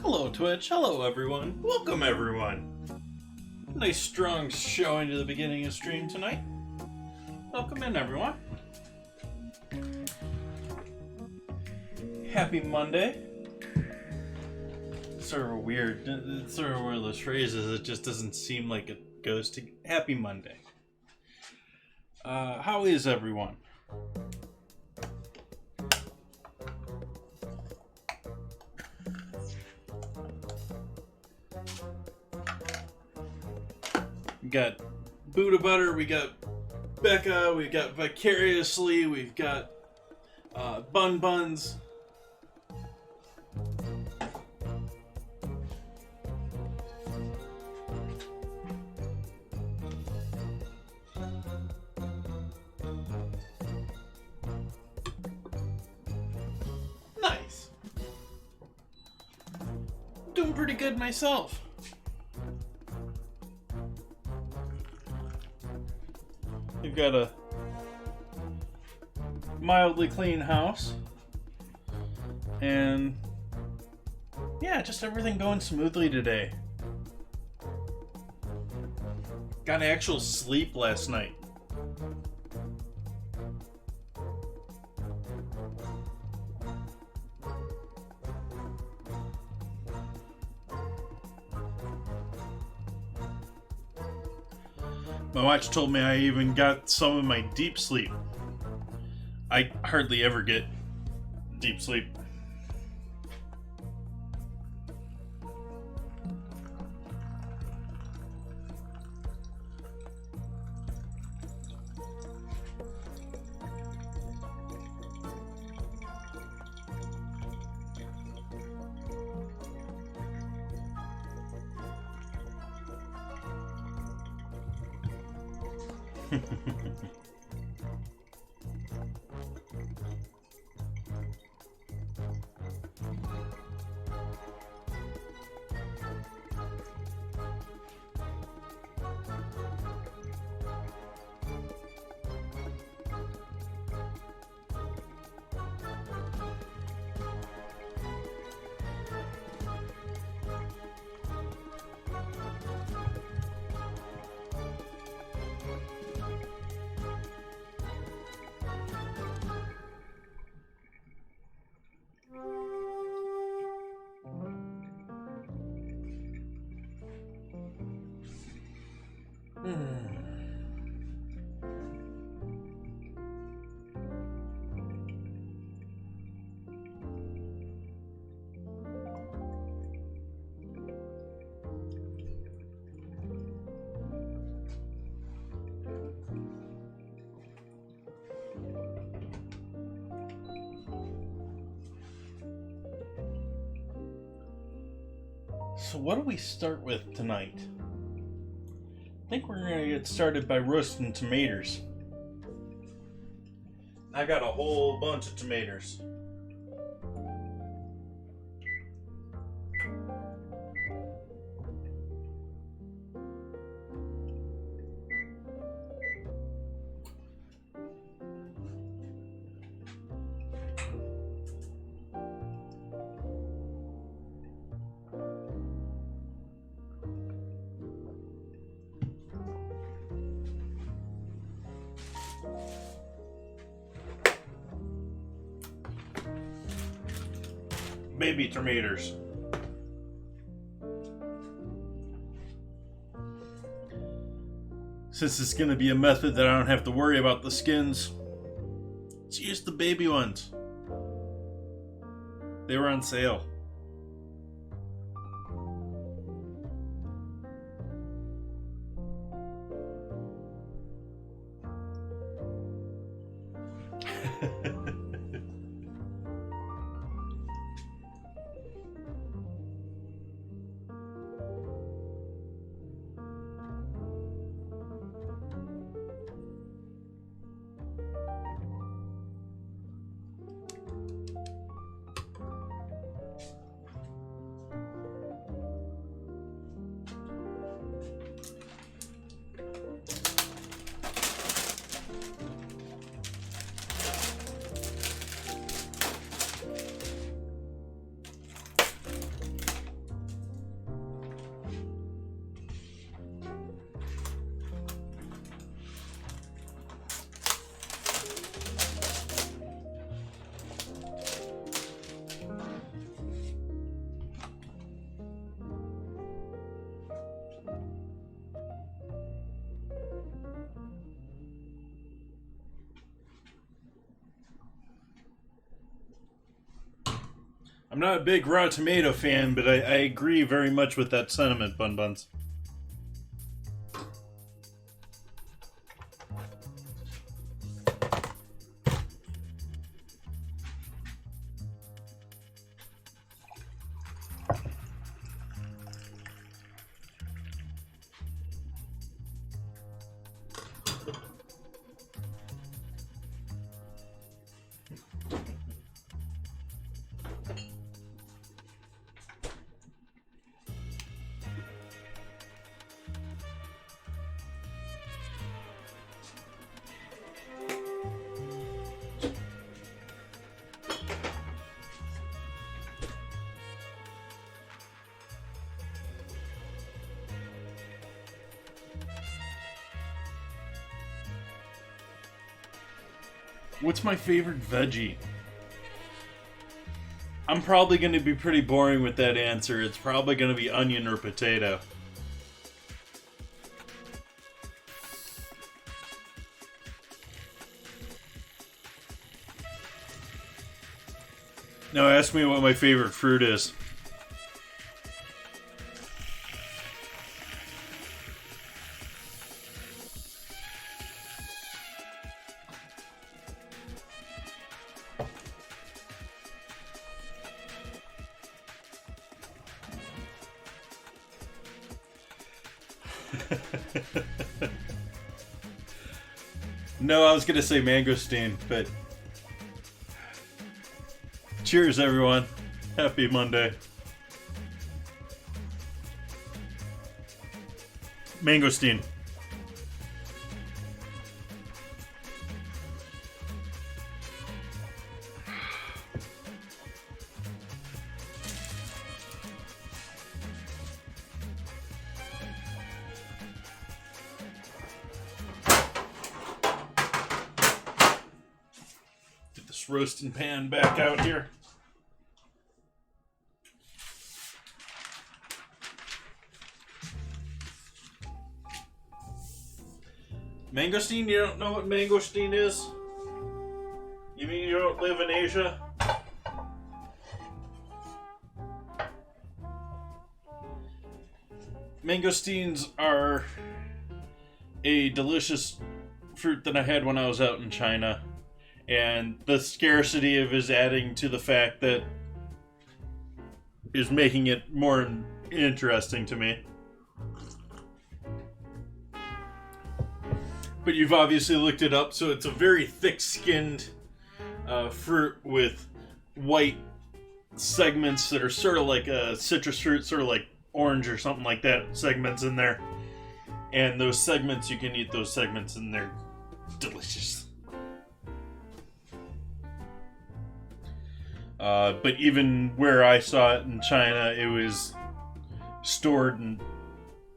Hello Twitch, hello everyone, welcome everyone. Nice strong showing to the beginning of stream tonight. Welcome in everyone. Happy Monday. Sort of a weird, it's sort of one of those phrases that just doesn't seem like it goes to Happy Monday. How is everyone? We got Buddha Butter, we got Becca, we got Vicariously, we've got Bun Buns. Nice. Doing pretty good myself. We've got a mildly clean house, and yeah, just everything going smoothly today. Got actual sleep last night. My watch told me I even got some of my deep sleep. I hardly ever get deep sleep. So what do we start with tonight? I think we're going to get started by roasting tomatoes. I got a whole bunch of tomatoes. Baby tomatoes. Since it's going to be a method that I don't have to worry about the skins, let's use the baby ones. They were on sale. I'm not a big raw tomato fan, but I agree very much with that sentiment, Bun Buns. What's my favorite veggie? I'm probably going to be pretty boring with that answer. It's probably going to be onion or potato. Now ask me what my favorite fruit is. No, I was gonna say mangosteen, but cheers, everyone. Happy Monday. Mangosteen. Roasting pan back out here. Mangosteen? You don't know what mangosteen is? You mean you don't live in Asia? Mangosteens are a delicious fruit that I had when I was out in China. And the scarcity of is adding to the fact that is making it more interesting to me. But you've obviously looked it up, so it's a very thick-skinned fruit with white segments that are sort of like a citrus fruit, sort of like orange or something like that, segments in there. And those segments, you can eat those segments and they're delicious. But even where I saw it in China, it was stored and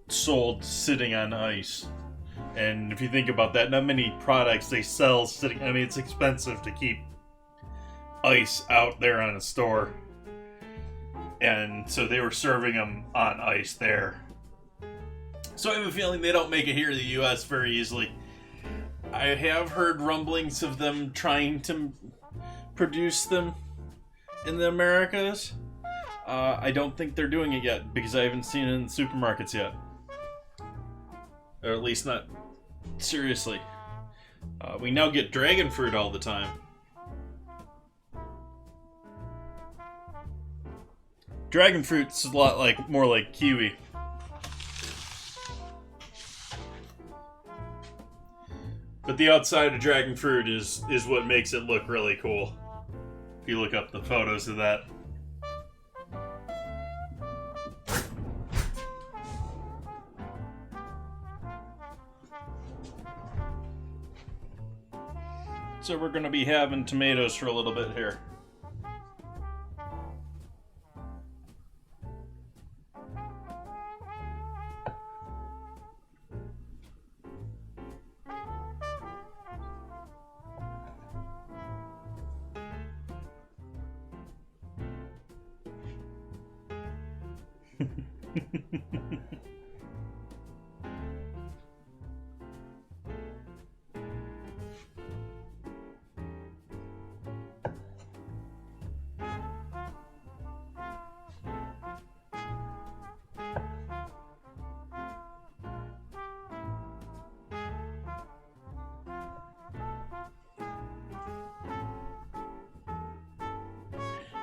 sold sitting on ice. And if you think about that, not many products they sell sitting. I mean, it's expensive to keep ice out there on a store. And so they were serving them on ice there. So I have a feeling they don't make it here in the US very easily. I have heard rumblings of them trying to produce them in the Americas. I don't think they're doing it yet because I haven't seen it in supermarkets yet. Or at least not seriously. We now get dragon fruit all the time. Dragon fruit's a lot more like kiwi. But the outside of dragon fruit is what makes it look really cool. If you look up the photos of that. So we're going to be having tomatoes for a little bit here.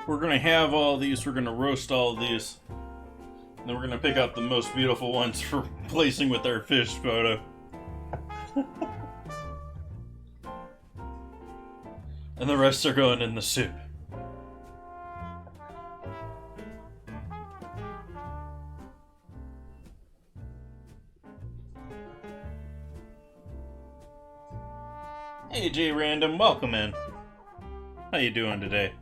We're gonna have all these, we're gonna roast all of these. And then we're gonna pick out the most beautiful ones for placing with our fish photo. And the rest are going in the soup. Hey J Random, welcome in. How you doing today?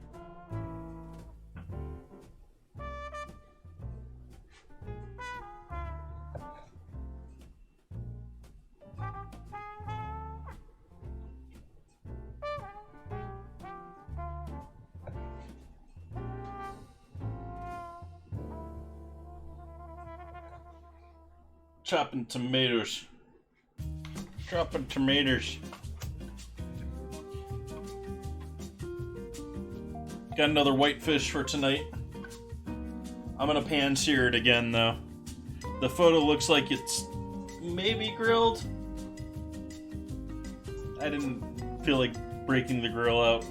Chopping tomatoes. Chopping tomatoes. Got another white fish for tonight. I'm gonna pan sear it again though. The photo looks like it's maybe grilled. I didn't feel like breaking the grill out.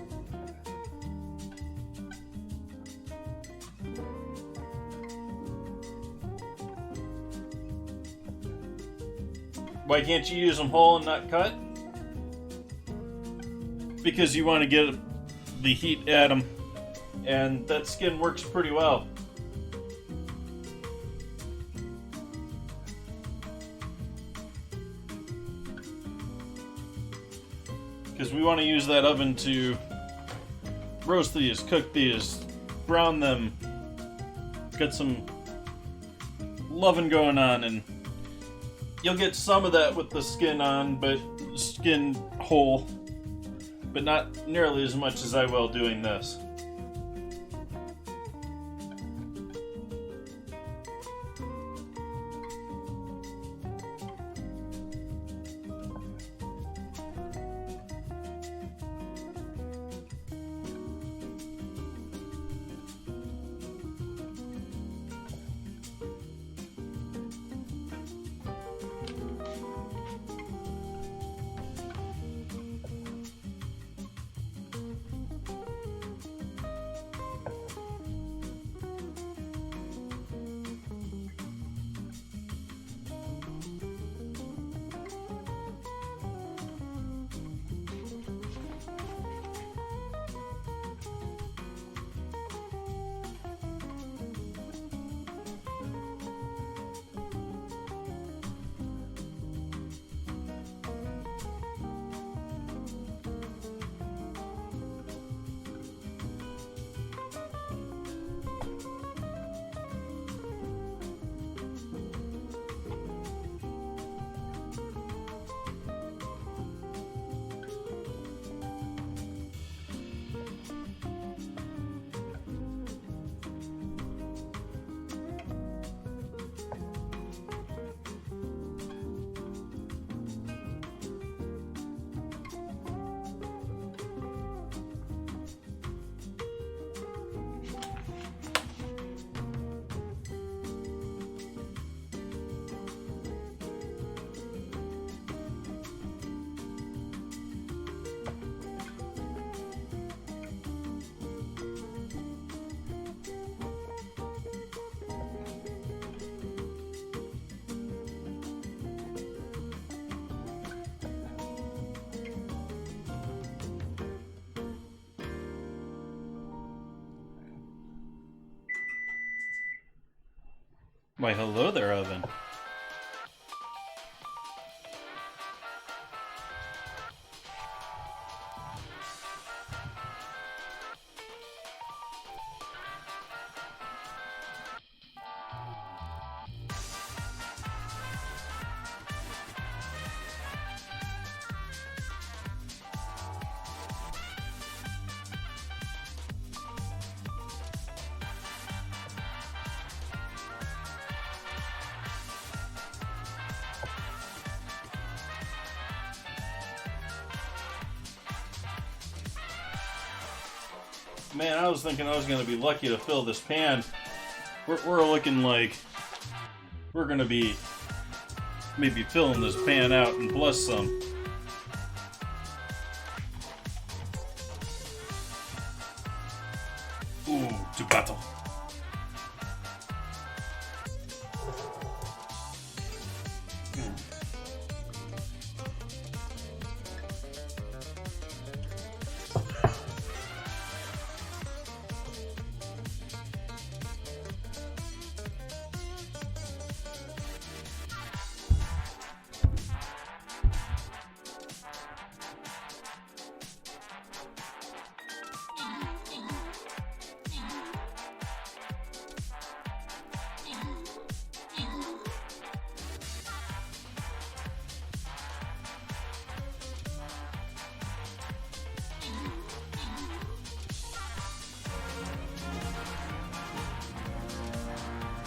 Why can't you use them whole and not cut? Because you want to get the heat at them. And that skin works pretty well. Because we want to use that oven to roast these, cook these, brown them, get some loving going on, and you'll get some of that with the skin on, but skin whole, but not nearly as much as I will doing this. Why, hello there, oven. Man, I was thinking I was going to be lucky to fill this pan. We're looking like we're going to be maybe filling this pan out and plus some. Ooh. To battle.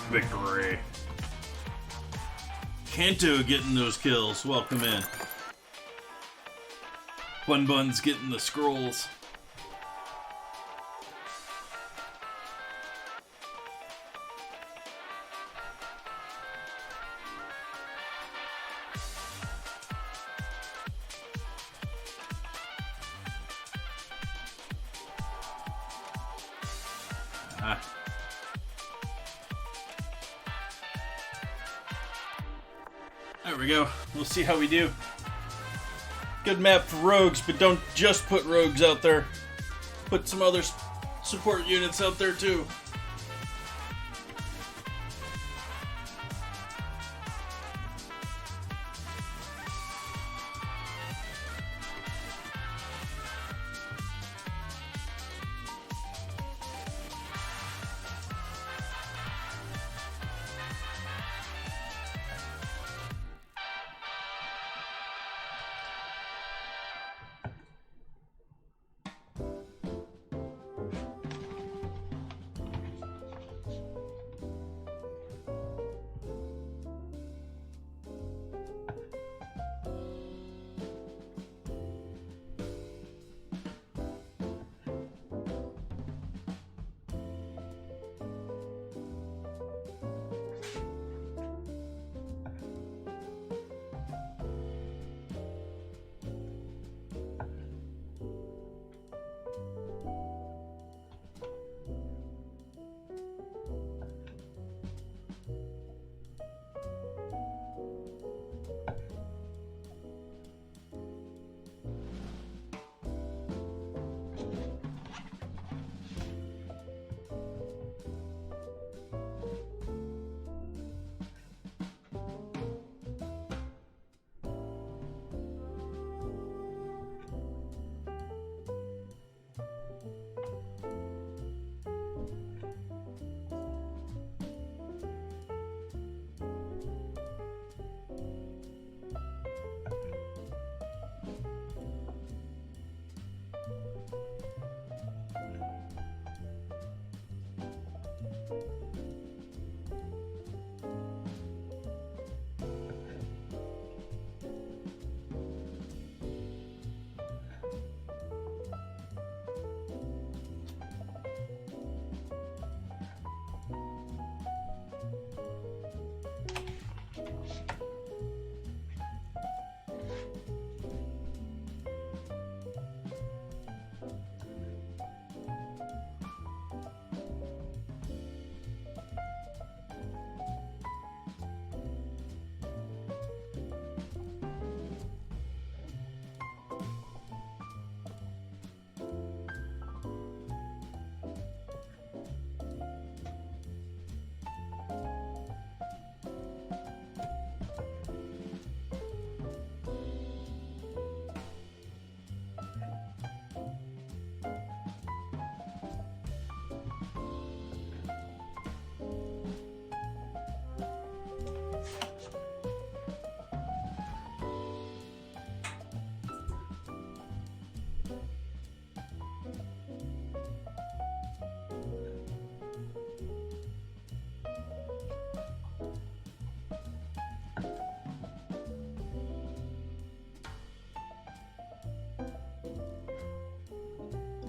Victory. Kanto getting those kills. Welcome in. Bun Bun's getting the scrolls. There we go. We'll see how we do. Good map for rogues, but don't just put rogues out there. Put some other support units out there too.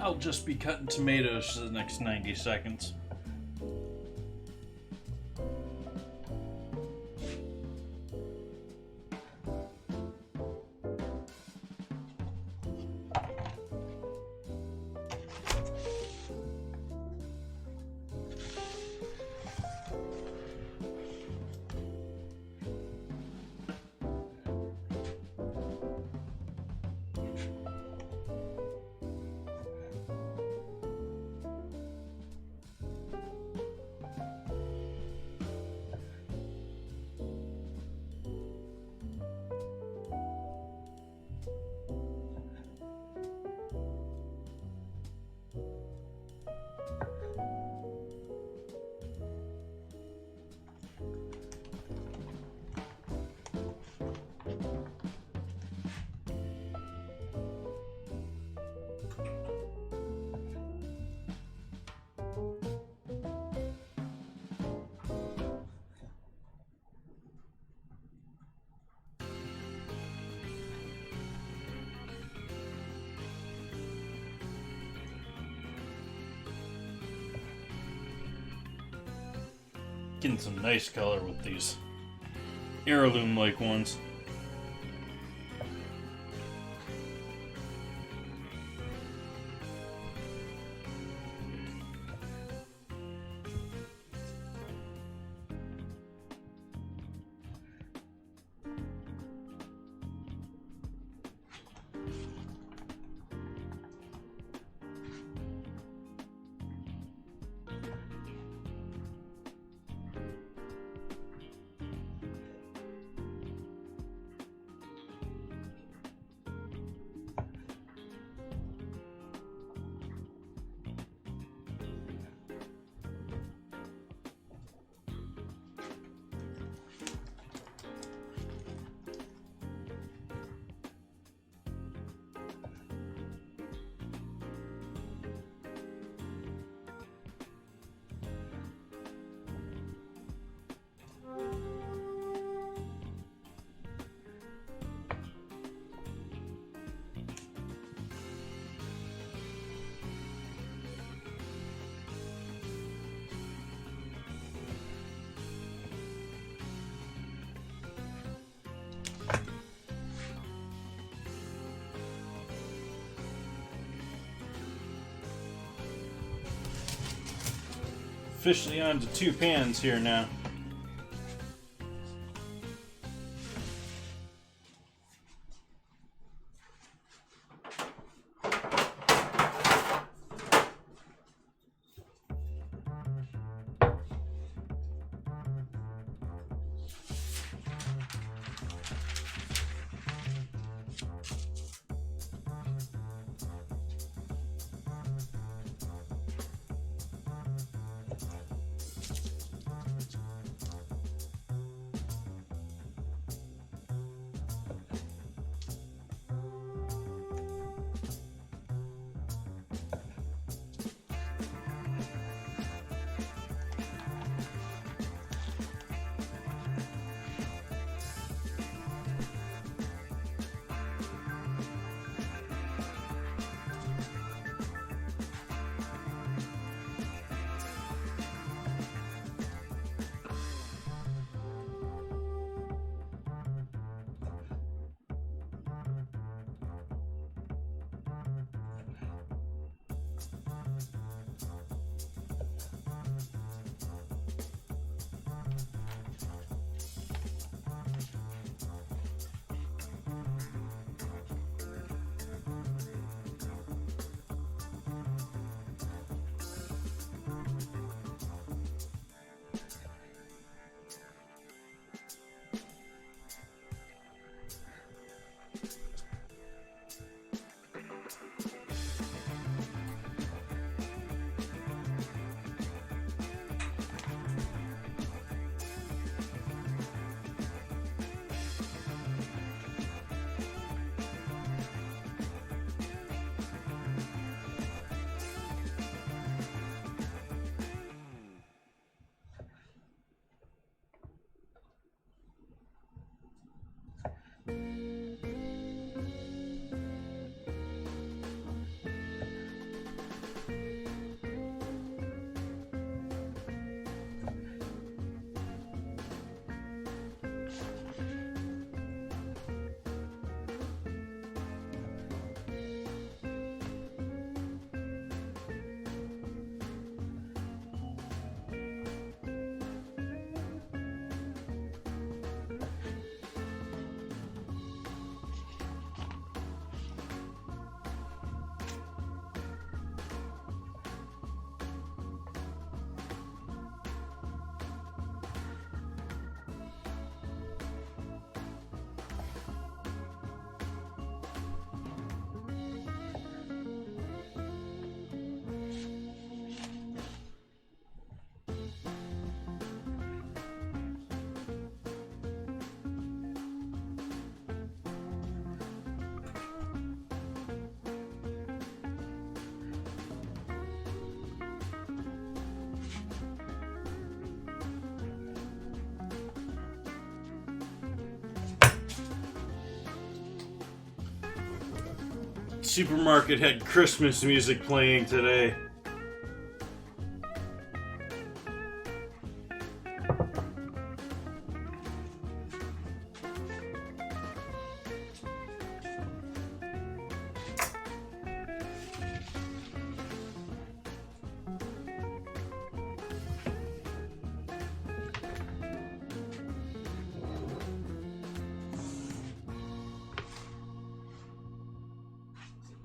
I'll just be cutting tomatoes for the next 90 seconds. getting some nice color with these heirloom-like ones. Officially on to 2 pans here now. Supermarket had Christmas music playing today.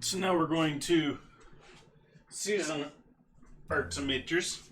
So now we're going to season our tomatoes.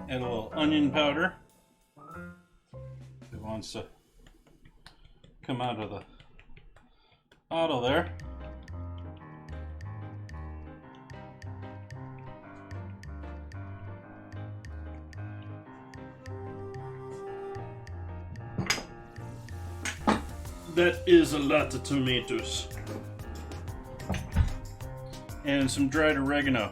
Add a little onion powder. It wants to come out of the auto there. That is a lot of tomatoes. And some dried oregano.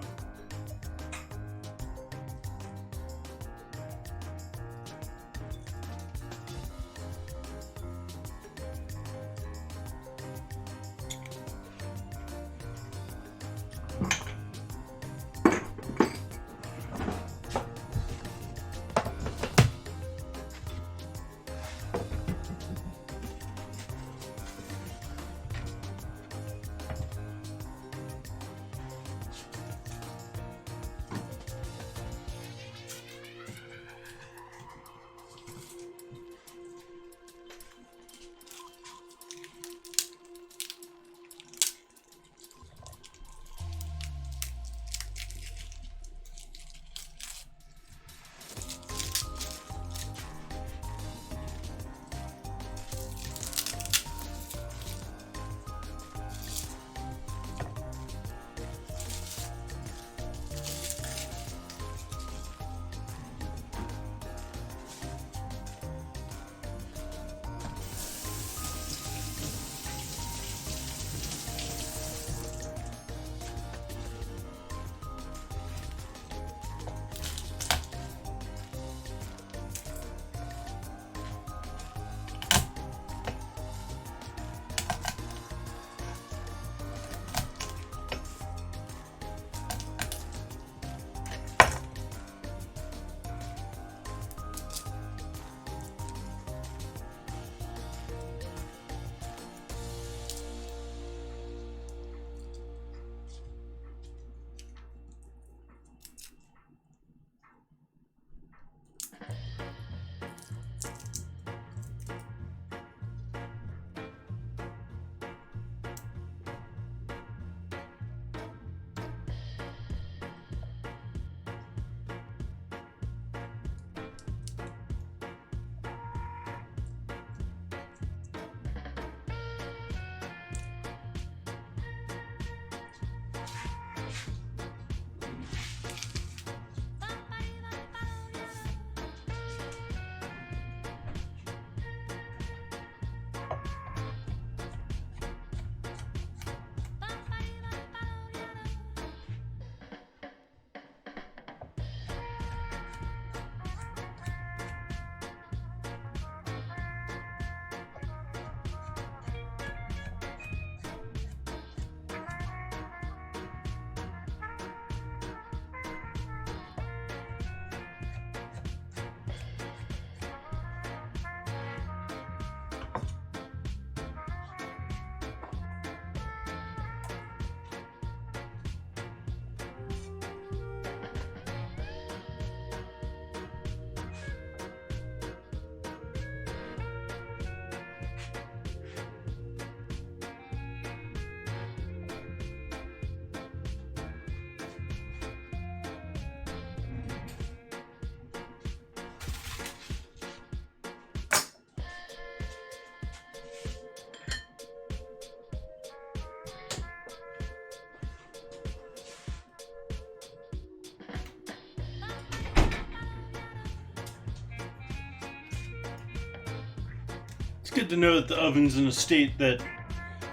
It's good to know that the oven's in a state that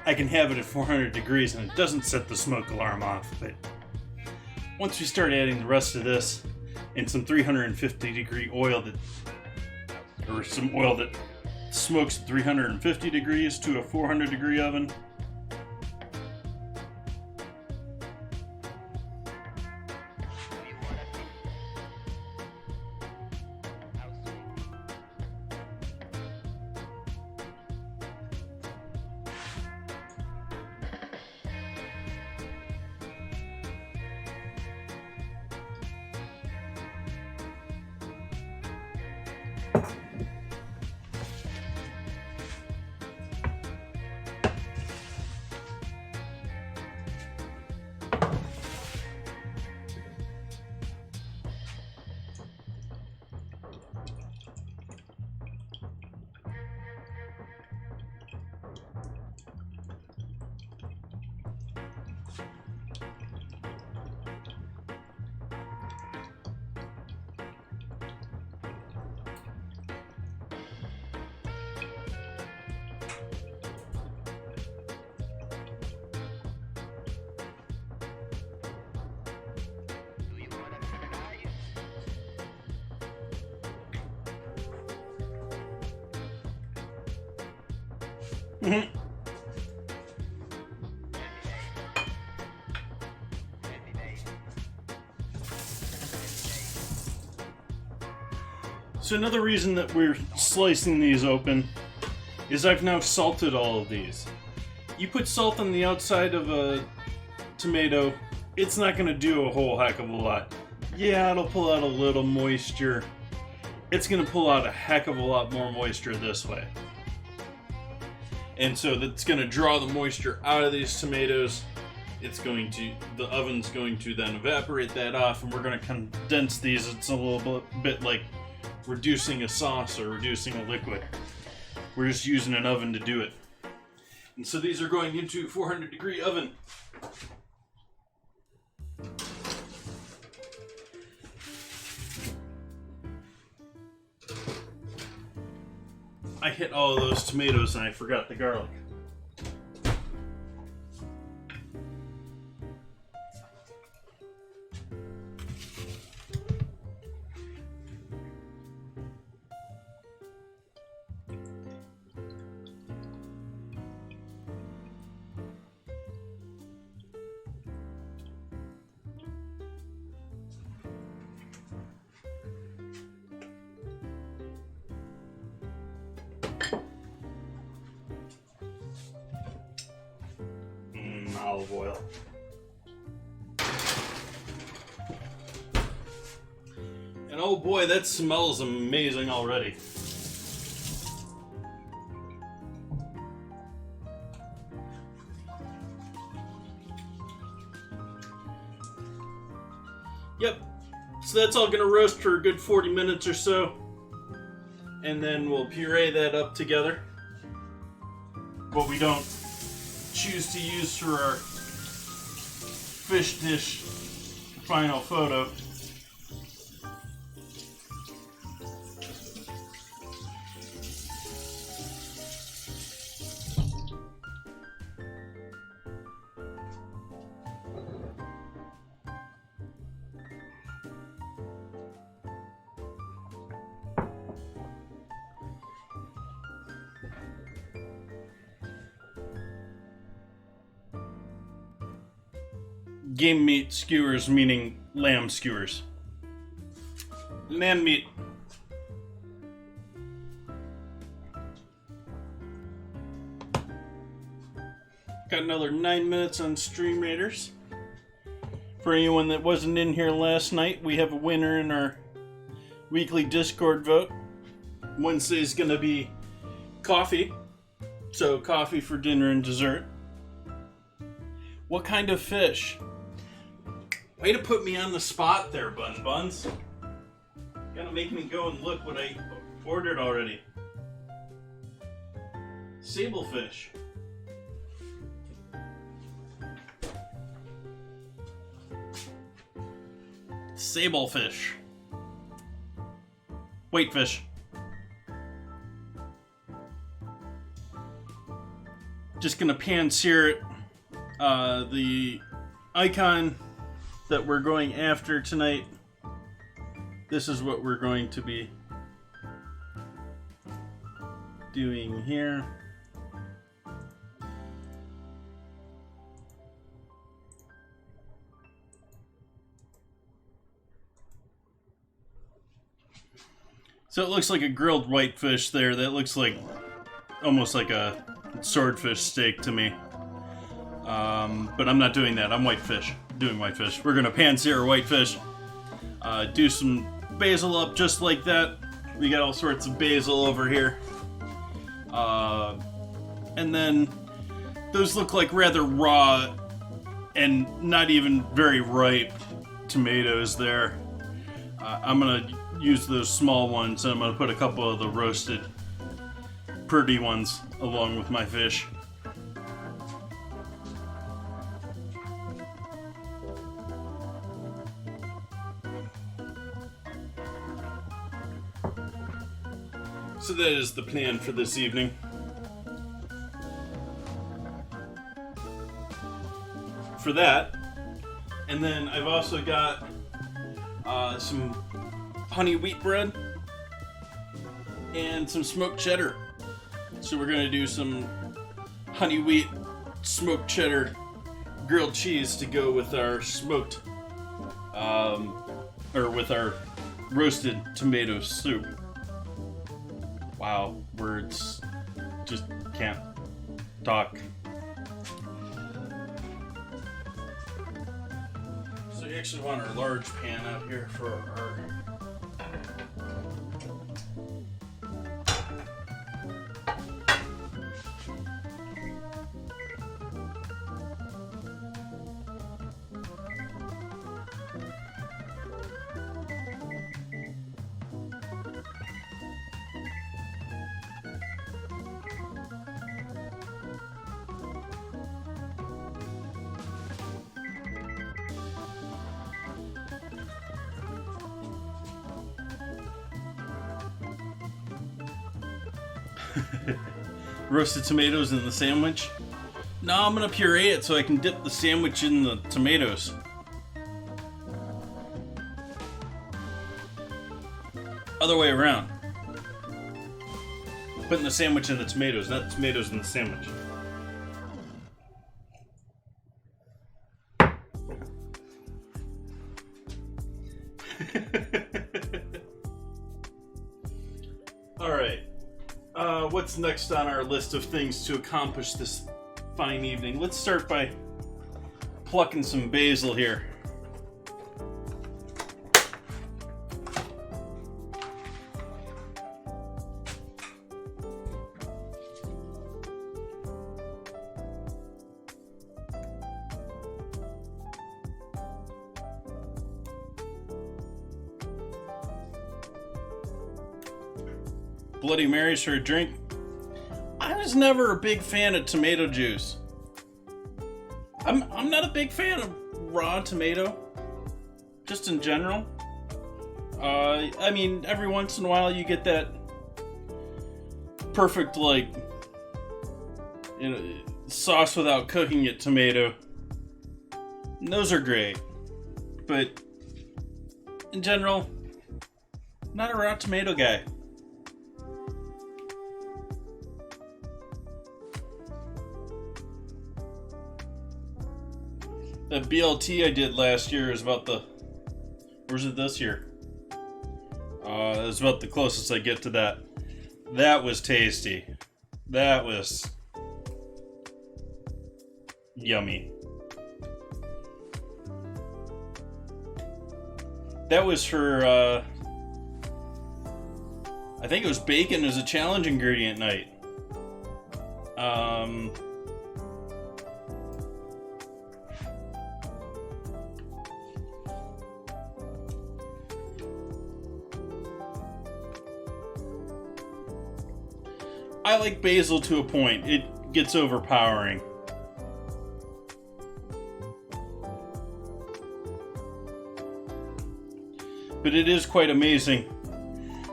I can have it at 400 degrees and it doesn't set the smoke alarm off. But once we start adding the rest of this and some 350 degree oil or some oil that smokes at 350 degrees to a 400 degree oven, So another reason that we're slicing these open is I've now salted all of these. You put salt on the outside of a tomato, it's not going to do a whole heck of a lot. Yeah, it'll pull out a little moisture. It's going to pull out a heck of a lot more moisture this way. And so that's going to draw the moisture out of these tomatoes. The oven's going to then evaporate that off, and we're going to condense these. It's a little bit like reducing a sauce or reducing a liquid. We're just using an oven to do it. And so these are going into a 400 degree oven. I hit all of those tomatoes and I forgot the garlic. Olive oil. And oh boy, that smells amazing already. Yep. So that's all gonna roast for a good 40 minutes or so. And then we'll puree that up together. What we don't choose to use for our fish dish final photo. Game meat skewers, meaning lamb skewers. Lamb meat. Got another 9 minutes on Stream Raiders. For anyone that wasn't in here last night, we have a winner in our weekly Discord vote. Wednesday's gonna be coffee. So coffee for dinner and dessert. What kind of fish? Way to put me on the spot there, Bun Buns. Gotta make me go and look what I ordered already. Sablefish. Sablefish. Whitefish. Just gonna pan sear it. The icon that we're going after tonight, this is what we're going to be doing here. So it looks like a grilled whitefish there. That looks like almost like a swordfish steak to me. But I'm not doing that. I'm whitefish. Doing whitefish. We're gonna pan sear whitefish. Do some basil up just like that. We got all sorts of basil over here. And then those look like rather raw and not even very ripe tomatoes there. I'm gonna use those small ones, and I'm gonna put a couple of the roasted pretty ones along with my fish. So that is the plan for this evening. For that, and then I've also got some honey wheat bread and some smoked cheddar. So we're gonna do some honey wheat smoked cheddar grilled cheese to go with our smoked, or with our roasted tomato soup. Wow, words just can't talk. So you actually want our large pan out here for our roasted tomatoes in the sandwich. No, I'm gonna puree it so I can dip the sandwich in the tomatoes. Other way around. Putting the sandwich in the tomatoes, not the tomatoes in the sandwich. Alright. What's next on our list of things to accomplish this fine evening? Let's start by plucking some basil here. Bloody Marys for a drink. I was never a big fan of tomato juice. I'm not a big fan of raw tomato, just in general. I mean, every once in a while you get that perfect, like, you know, sauce without cooking it tomato. And those are great, but in general, not a raw tomato guy. That BLT I did last year is about the... Where's it this year? It was about the closest I get to that. That was tasty. That was... yummy. That was for, I think it was bacon as a challenge ingredient night. I like basil to a point. It gets overpowering. But it is quite amazing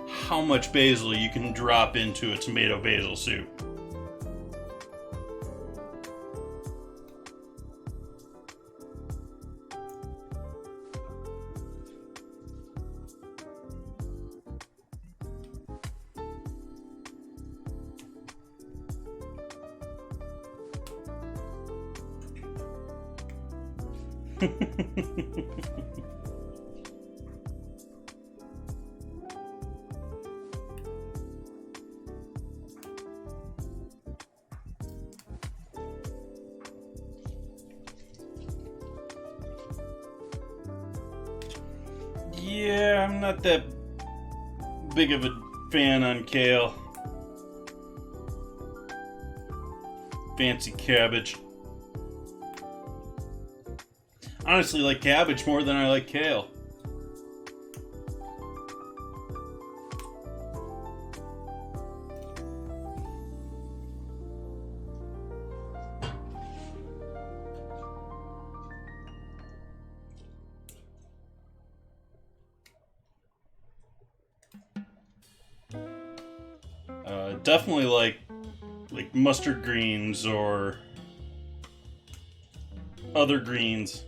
how much basil you can drop into a tomato basil soup. Yeah, I'm not that big of a fan on kale. Fancy cabbage. Honestly, like cabbage more than I like kale. Definitely like mustard greens or other greens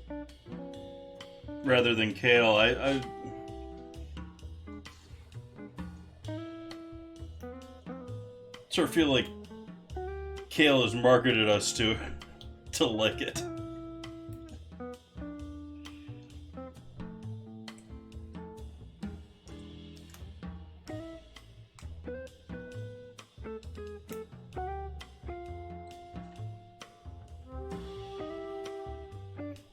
rather than kale. I sort of feel like kale has marketed us to like it.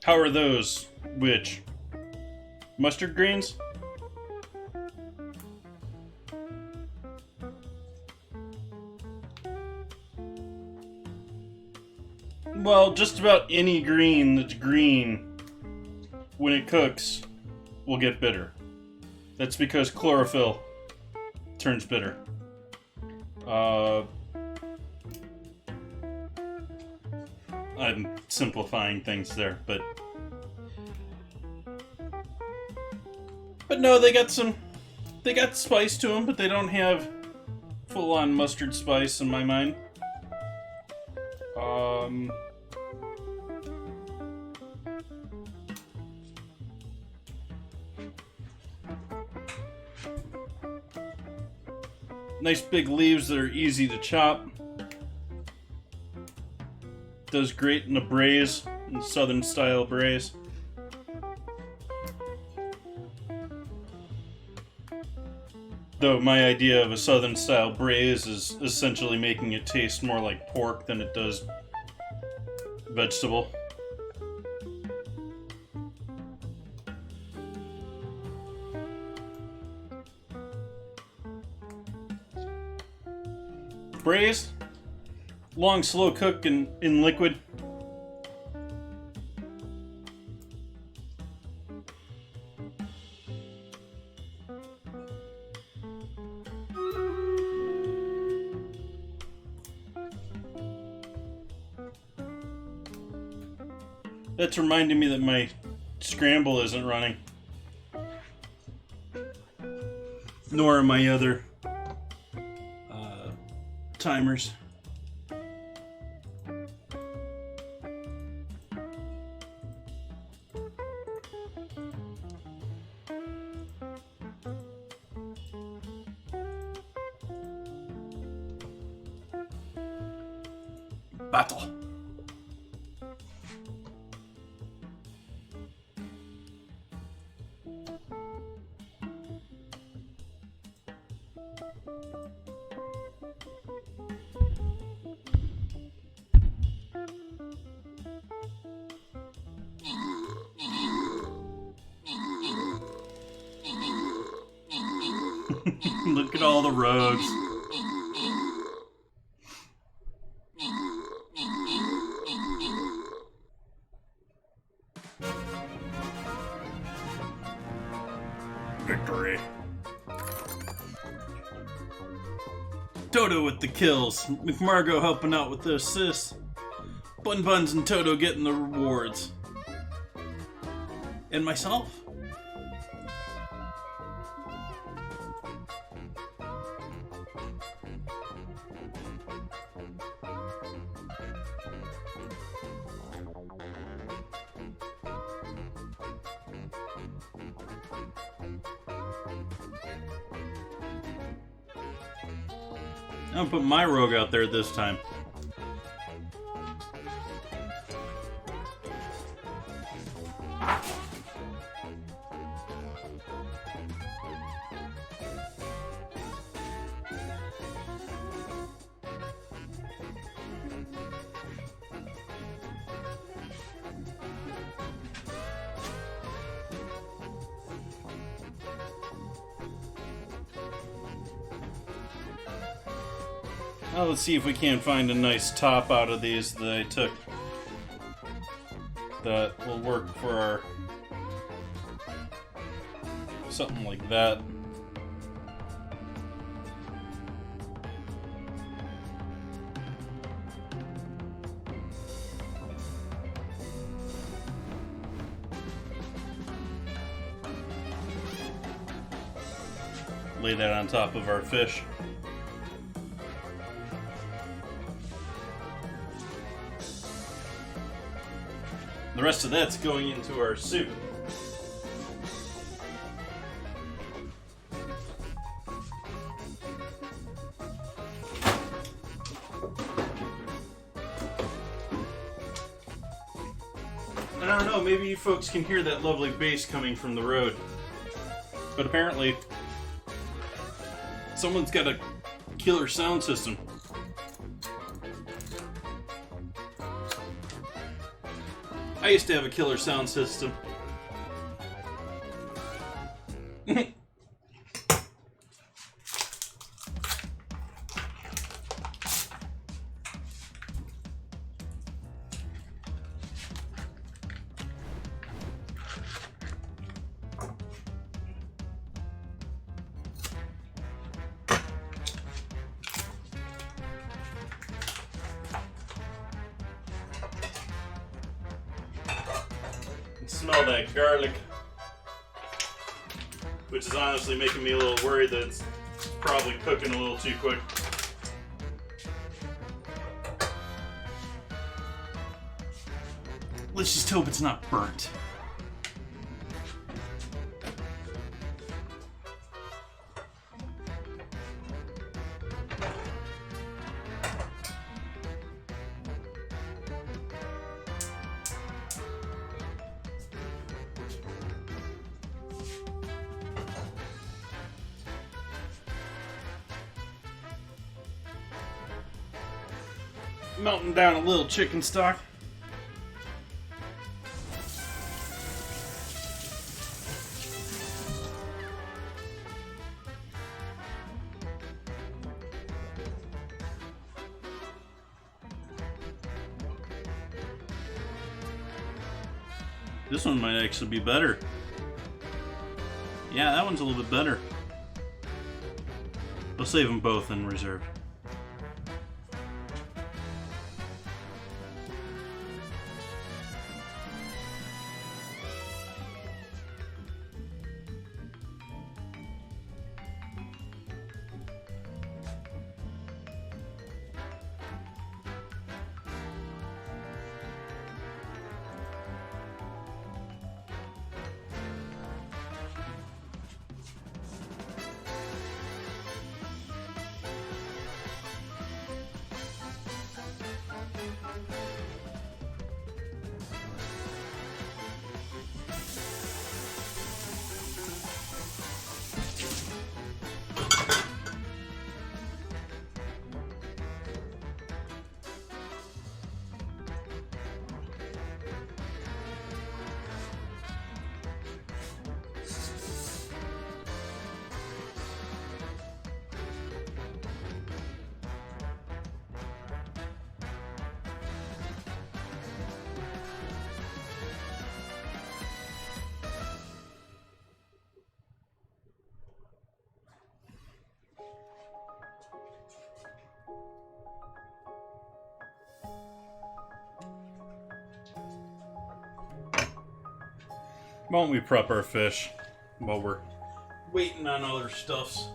How are those? Which? Mustard greens? Well, just about any green that's green when it cooks will get bitter. That's because chlorophyll turns bitter. I'm simplifying things there, but no, they got spice to them, but they don't have full-on mustard spice in my mind. Nice big leaves that are easy to chop. Does great in a braise, in southern style braise. Though my idea of a southern style braise is essentially making it taste more like pork than it does vegetable. Braise, long slow cook in liquid. That's reminding me that my scramble isn't running. Nor are my other timers. Battle. Look at all the rogues. Victory. Toto with the kills. McMargo helping out with the assists. Bun Buns and Toto getting the rewards. And myself. I'm gonna put my rogue out there this time. Now let's see if we can't find a nice top out of these that I took that will work for our... something like that. Lay that on top of our fish. The rest of that's going into our soup. And I don't know, maybe you folks can hear that lovely bass coming from the road. But apparently, someone's got a killer sound system. I used to have a killer sound system. Smell that garlic, which is honestly making me a little worried that it's probably cooking a little too quick. Let's just hope it's not burnt. Melting down a little chicken stock. This one might actually be better. Yeah, that one's a little bit better. We'll save them both in reserve. Why don't we prep our fish while we're waiting on other stuffs?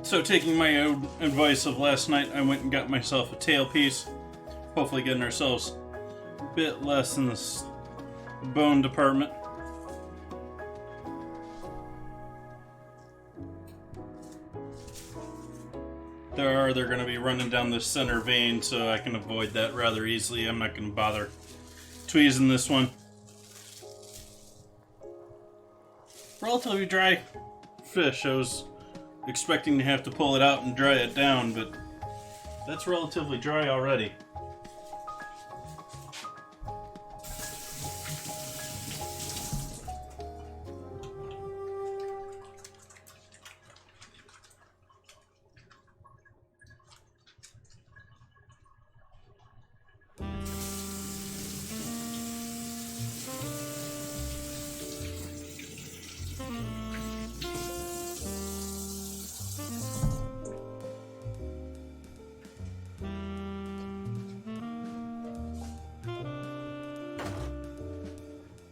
So taking my own advice of last night, I went and got myself a tailpiece. Hopefully getting ourselves a bit less in this bone department. They're going to be running down the center vein, so I can avoid that rather easily. I'm not going to bother tweezing this one. Relatively dry fish. I was expecting to have to pull it out and dry it down, but that's relatively dry already.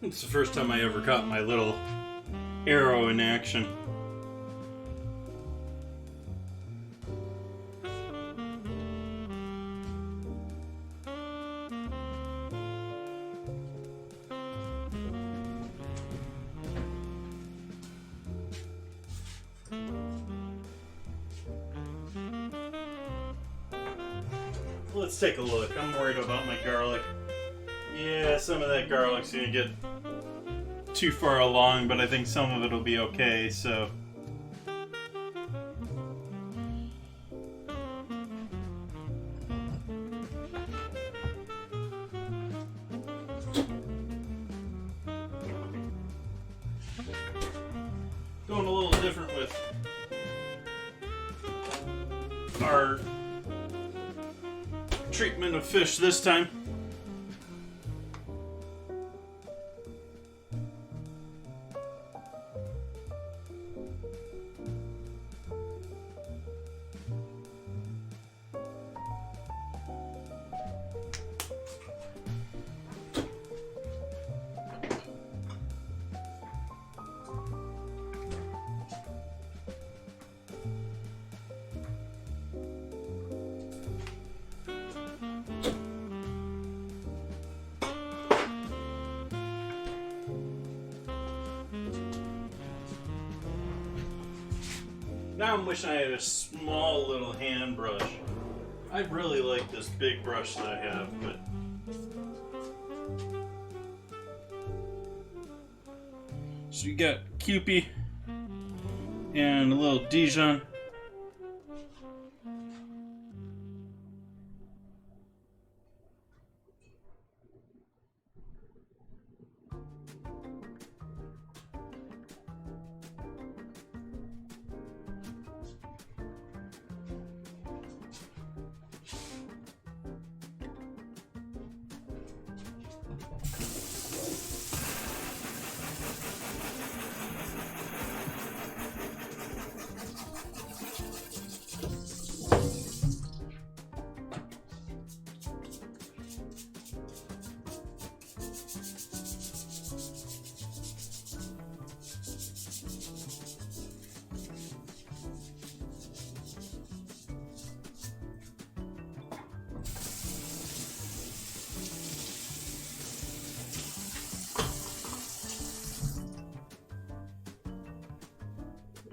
It's the first time I ever caught my little arrow in action. Let's take a look. I'm worried about my garlic. Yeah, some of that garlic's gonna get too far along, but I think some of it will be okay, so. Going a little different with our treatment of fish this time. Now I'm wishing I had a small little hand brush. I really like this big brush that I have, but so you got Kewpie and a little Dijon.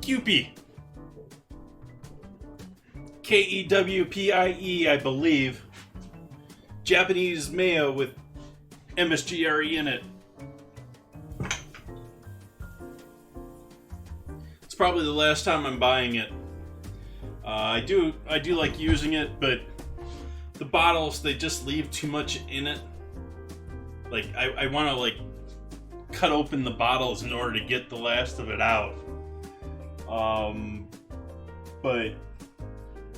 Kewpie. Kewpie, I believe. Japanese mayo with MSG in it. It's probably the last time I'm buying it. I do like using it, but the bottles, they just leave too much in it. Like I want to like cut open the bottles in order to get the last of it out. But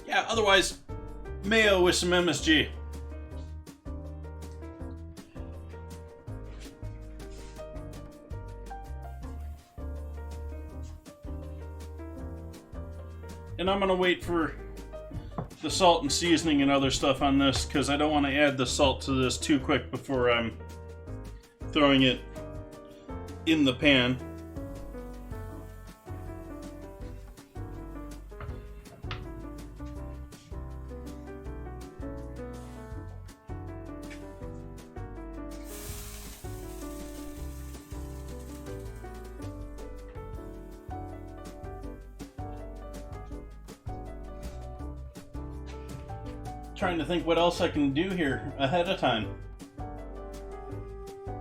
yeah, otherwise, mayo with some MSG. And I'm gonna wait for the salt and seasoning and other stuff on this, because I don't want to add the salt to this too quick before I'm throwing it in the pan. trying to think what else I can do here ahead of time.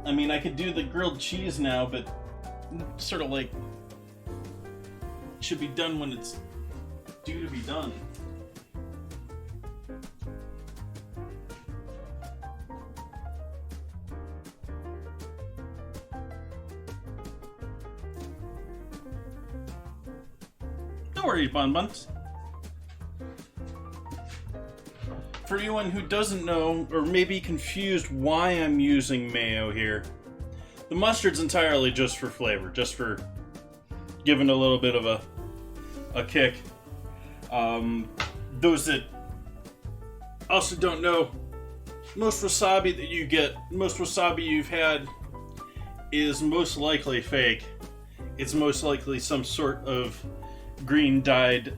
I mean, I could do the grilled cheese now, but sort of like should be done when it's due to be done. Don't worry, Bonbons. For anyone who doesn't know, or may be confused why I'm using mayo here, the mustard's entirely just for flavor, just for giving a little bit of a kick. Those that also don't know, most wasabi that you get, most wasabi you've had, is most likely fake. It's most likely some sort of green dyed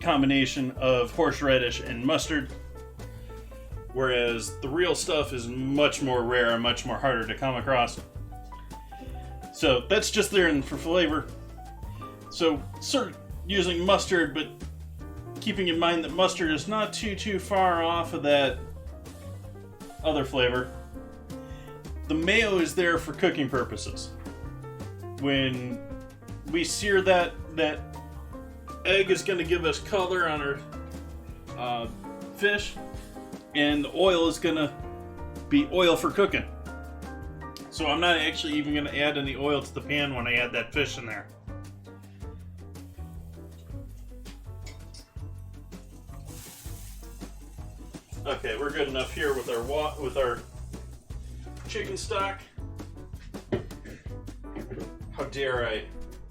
combination of horseradish and mustard, whereas the real stuff is much more rare and much more harder to come across. So that's just there for flavor. So sort of using mustard, but keeping in mind that mustard is not too far off of that other flavor. The mayo is there for cooking purposes. When we sear that egg is going to give us color on our fish, and the oil is going to be oil for cooking. So I'm not actually even going to add any oil to the pan when I add that fish in there. Okay, we're good enough here with our chicken stock. How dare I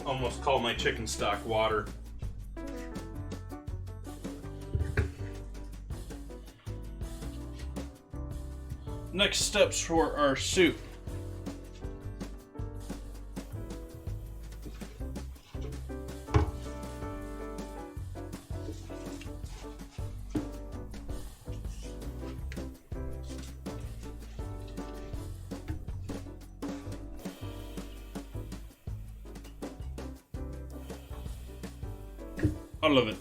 almost call my chicken stock water. Next steps for our soup. I love it.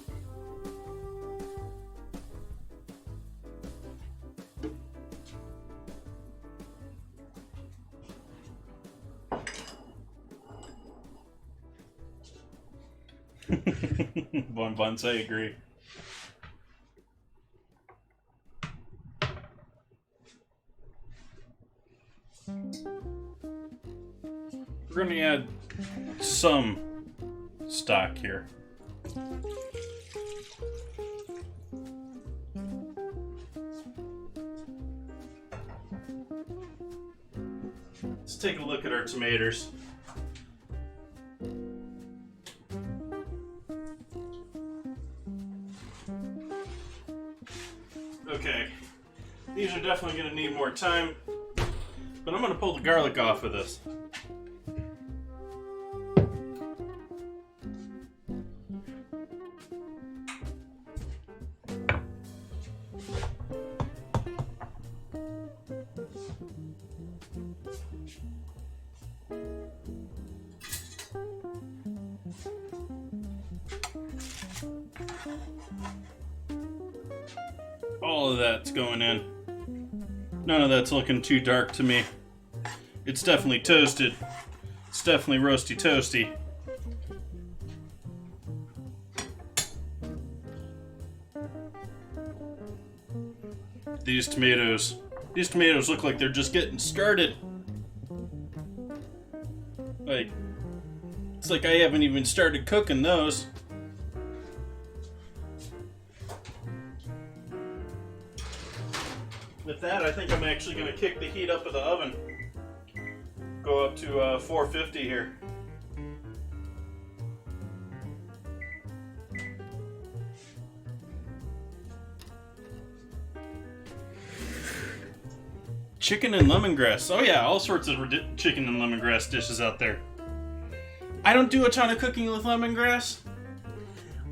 Bonbons, I agree. We're going to add some stock here. Let's take a look at our tomatoes. Okay, these are definitely going to need more time, but I'm going to pull the garlic off of this. All of that's going in. None of that's looking too dark to me. It's definitely toasted. It's definitely roasty toasty. These tomatoes look like they're just getting started. Like, it's like I haven't even started cooking those. With that, I think I'm actually going to kick the heat up of the oven. Go up to 450 here. Chicken and lemongrass. Oh yeah, all sorts of chicken and lemongrass dishes out there. I don't do a ton of cooking with lemongrass.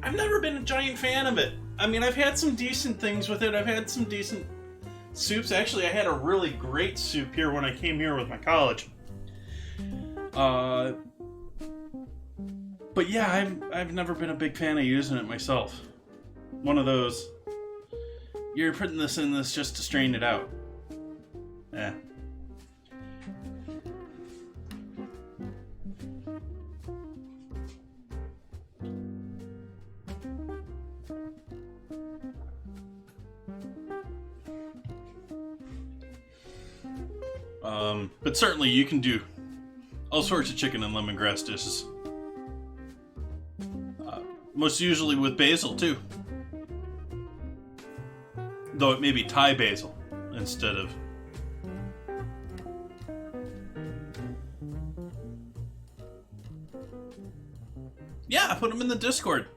I've never been a giant fan of it. I mean, I've had some decent things with it. I've had some decent soups. Actually, I had a really great soup here when I came here with my college. But yeah, I've never been a big fan of using it myself. One of those You're putting this in this just to strain it out. Eh. But certainly you can do all sorts of chicken and lemongrass dishes. Most usually with basil too. Though it may be Thai basil instead of... Yeah, put them in the Discord.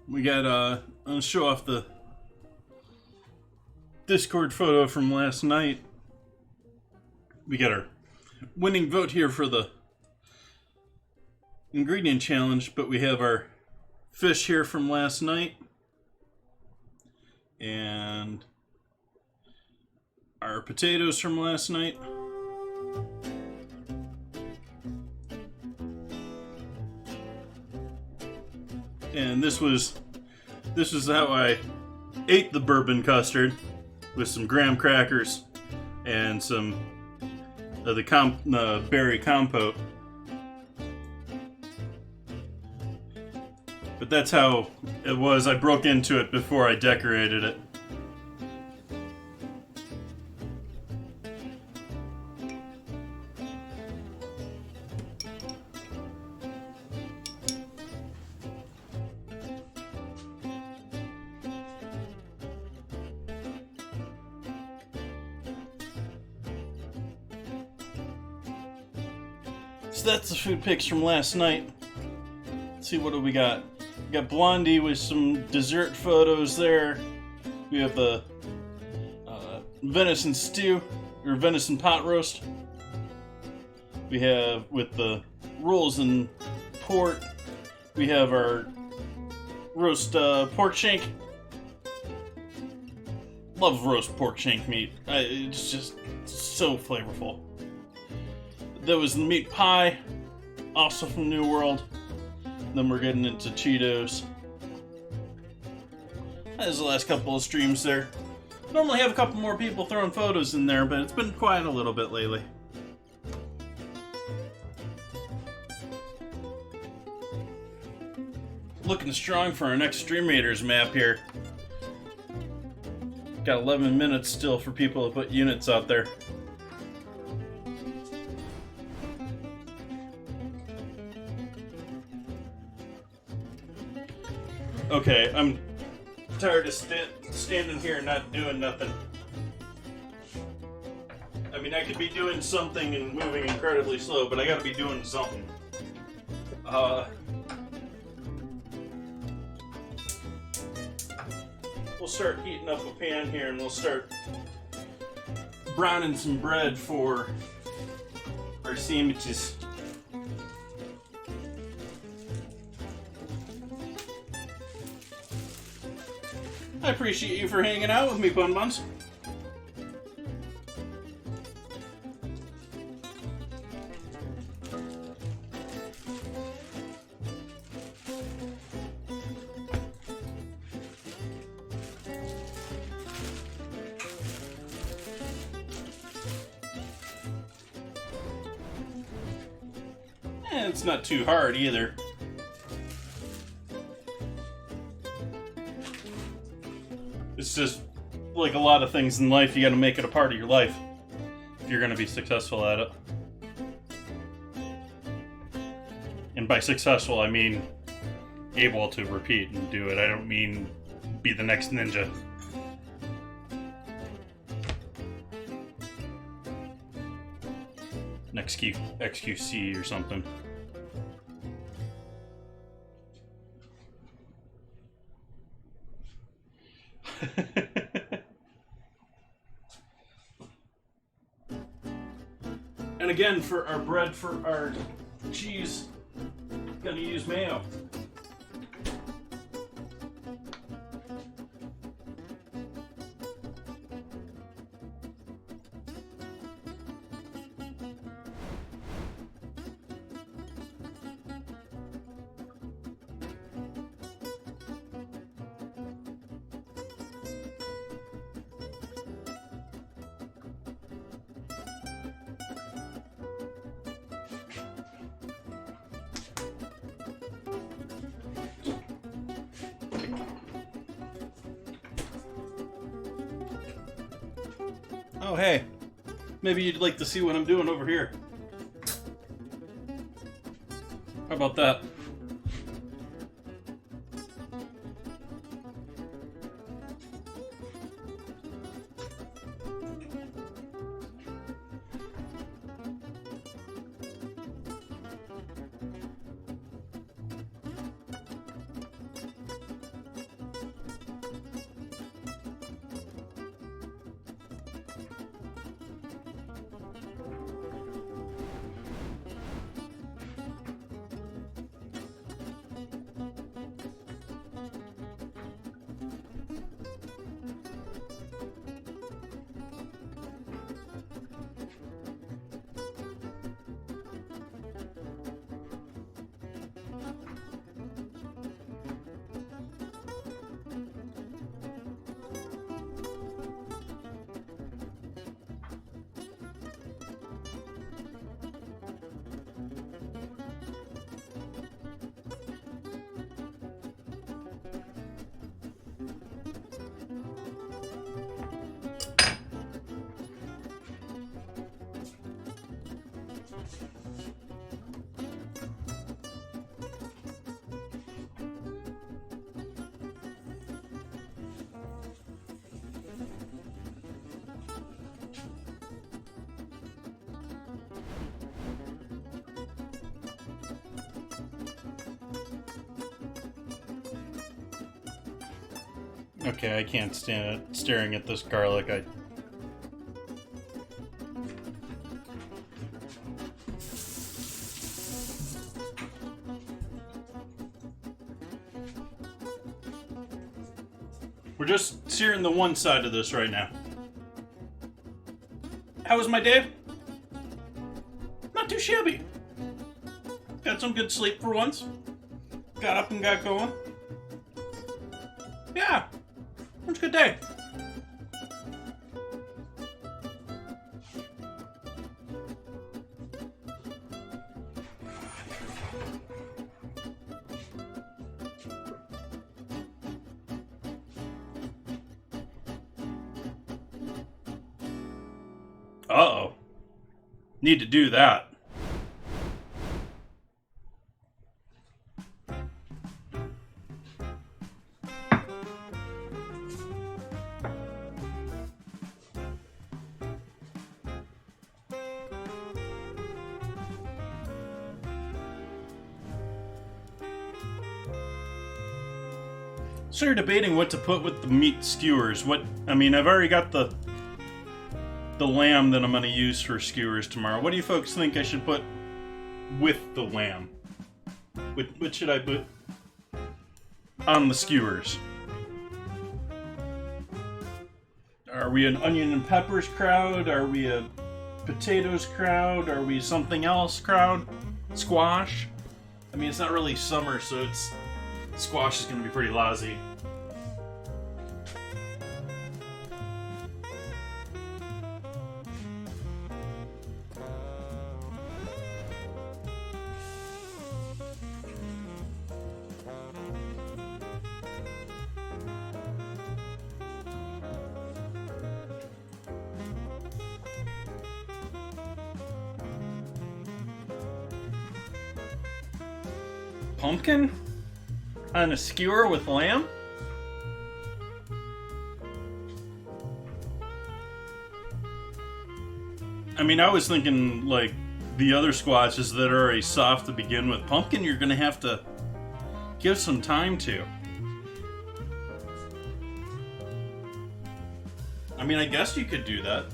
We got, I'll show off the Discord photo from last night. We got our winning vote here for the ingredient challenge, but we have our fish here from last night and our potatoes from last night. And this was how I ate the bourbon custard, with some graham crackers and some of the berry compote. But that's how it was. I broke into it before I decorated it. So that's the food pics from last night. Let's see, what do we got? We got Blondie with some dessert photos there. We have the venison stew, or venison pot roast. We have with the rolls and port. We have our roast pork shank. Love roast pork shank meat. It's just so flavorful. There was the meat pie, also from New World. Then we're getting into Cheetos. That's the last couple of streams there. Normally have a couple more people throwing photos in there, but it's been quiet a little bit lately. Looking strong for our next Stream Raiders map here. Got 11 minutes still for people to put units out there. Okay, I'm tired of standing here and not doing nothing. I mean, I could be doing something and moving incredibly slow, but I gotta be doing something. We'll start heating up a pan here and we'll start browning some bread for our sandwiches. I appreciate you for hanging out with me, Bun Buns. And it's not too hard either. It's just like a lot of things in life, you gotta make it a part of your life if you're gonna be successful at it. And by successful, I mean able to repeat and do it. I don't mean be the next ninja. Next XQC or something. And again, for our bread, for our cheese, gonna use mayo. Oh, hey. Maybe you'd like to see what I'm doing over here. How about that? Okay, I can't stand it staring at this garlic. We're just searing the one side of this right now. How was my day? Not too shabby. Got some good sleep for once. Got up and got going. Yeah, it was a good day. Uh-oh. Need to do that. So you're debating what to put with the meat skewers. I mean, I've already got the lamb that I'm going to use for skewers tomorrow. What do you folks think I should put with the lamb? What should I put on the skewers? Are we an onion and peppers crowd? Are we a potatoes crowd? Are we something else crowd? Squash? I mean, it's not really summer, so squash is going to be pretty lousy. Pumpkin on a skewer with lamb? I mean, I was thinking like the other squashes that are already soft to begin with. Pumpkin, you're gonna have to give some time to. I mean, I guess you could do that.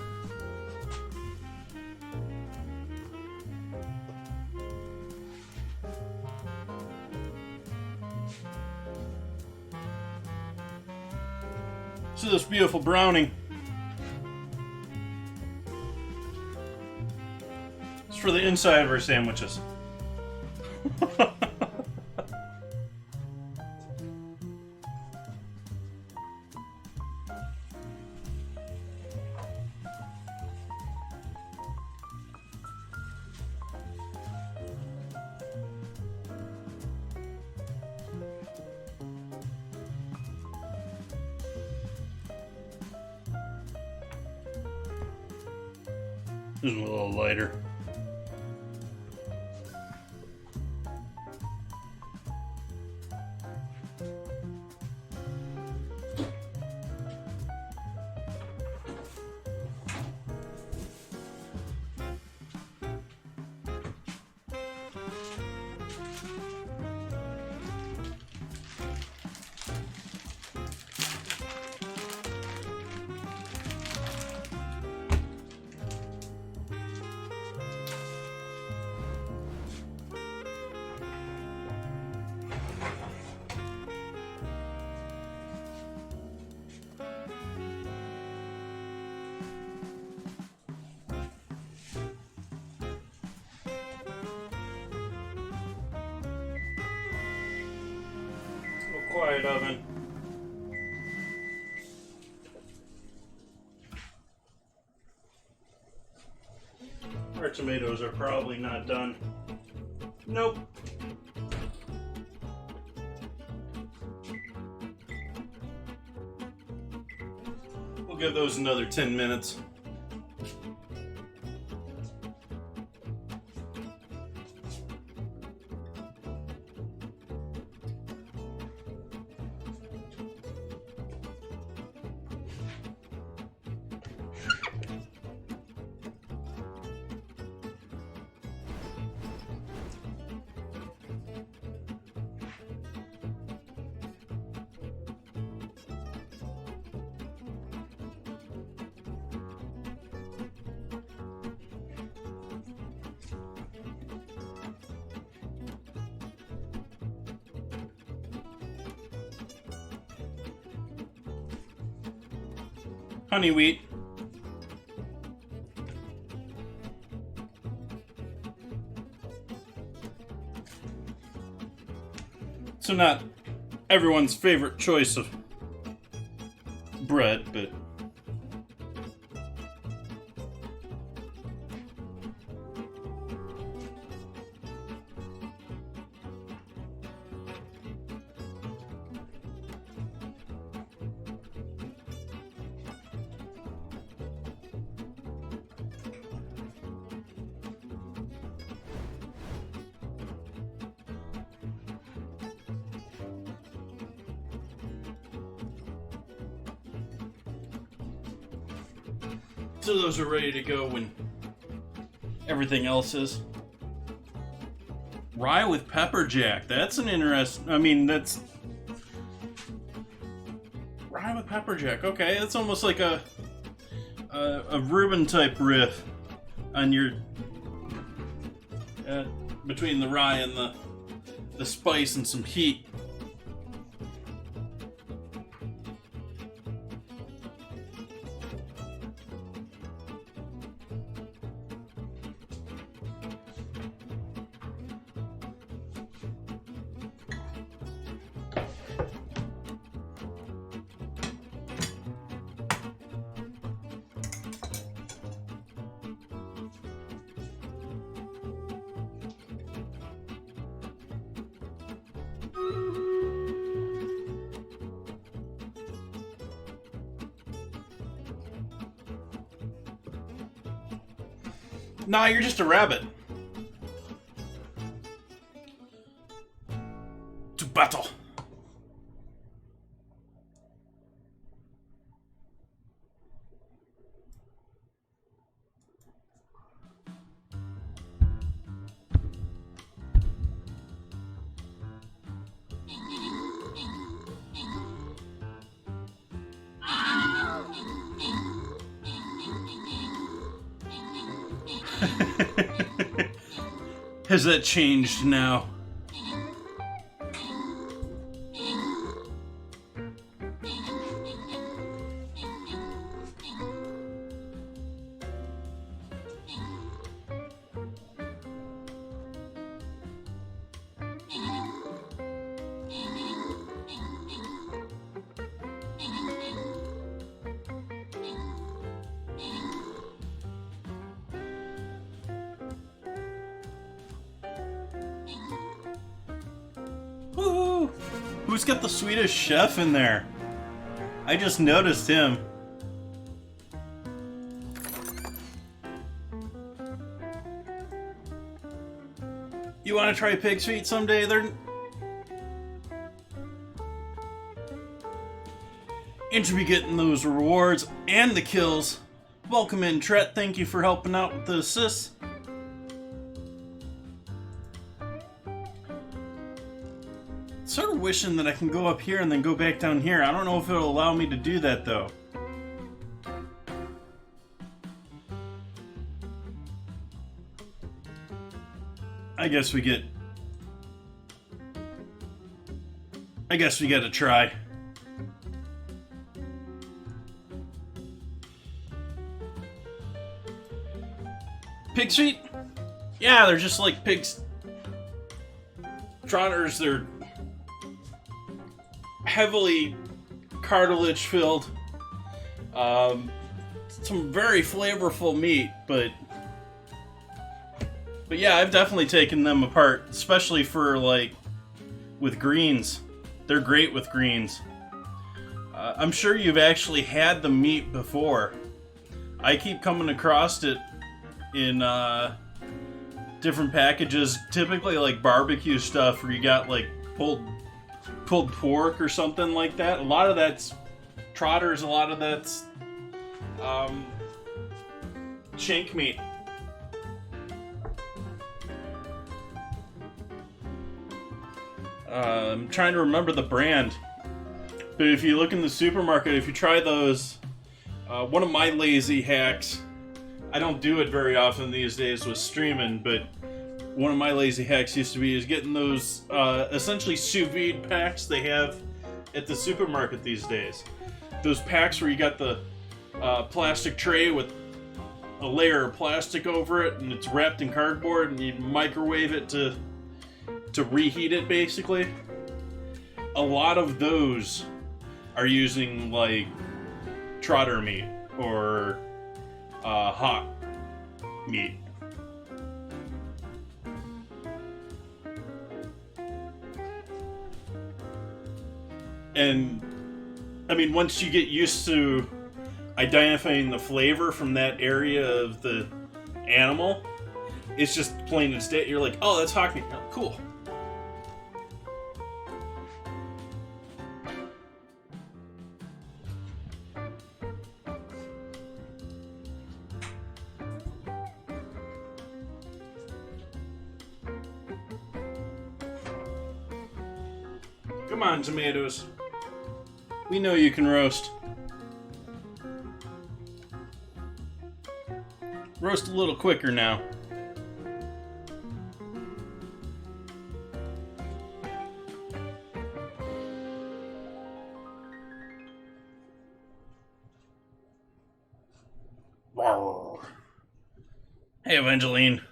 So this beautiful brownie. It's for the inside of our sandwiches. This is a little lighter. Quiet oven. Our tomatoes are probably not done. Nope. We'll give those another 10 minutes. Honey wheat. So not everyone's favorite choice of bread, but so those are ready to go when everything else is. Rye with pepper jack. That's an interesting. I mean, that's rye with pepper jack. Okay, that's almost like a Reuben type riff on your between the rye and the spice and some heat. Nah, you're just a rabbit. To battle. Has that changed now? Woohoo! Who's got the Swedish chef in there? I just noticed him. You want to try pig's feet someday? And to be getting those rewards and the kills. Welcome in, Tret. Thank you for helping out with the assists. Sort of wishing that I can go up here and then go back down here. I don't know if it'll allow me to do that though. I guess we gotta try. Pig's feet? Yeah, they're just like pigs. Trotters, they're heavily cartilage filled. Some very flavorful meat, but yeah, I've definitely taken them apart, especially for like with greens. They're great with greens. I'm sure you've actually had the meat before. I keep coming across it in different packages, typically like barbecue stuff where you got like pulled pork or something like that. A lot of that's trotters, a lot of that's shank meat. I'm trying to remember the brand, but if you look in the supermarket, if you try those, one of my lazy hacks, I don't do it very often these days with streaming, but one of my lazy hacks used to be is getting those essentially sous vide packs they have at the supermarket these days. Those packs where you got the plastic tray with a layer of plastic over it and it's wrapped in cardboard and you microwave it to reheat it basically. A lot of those are using like trotter meat or hot meat. And I mean, once you get used to identifying the flavor from that area of the animal, it's just plain and state. You're like, oh, that's hot meat. Oh, cool. Come on, tomatoes. We know you can roast. Roast a little quicker now. Hey, Evangeline.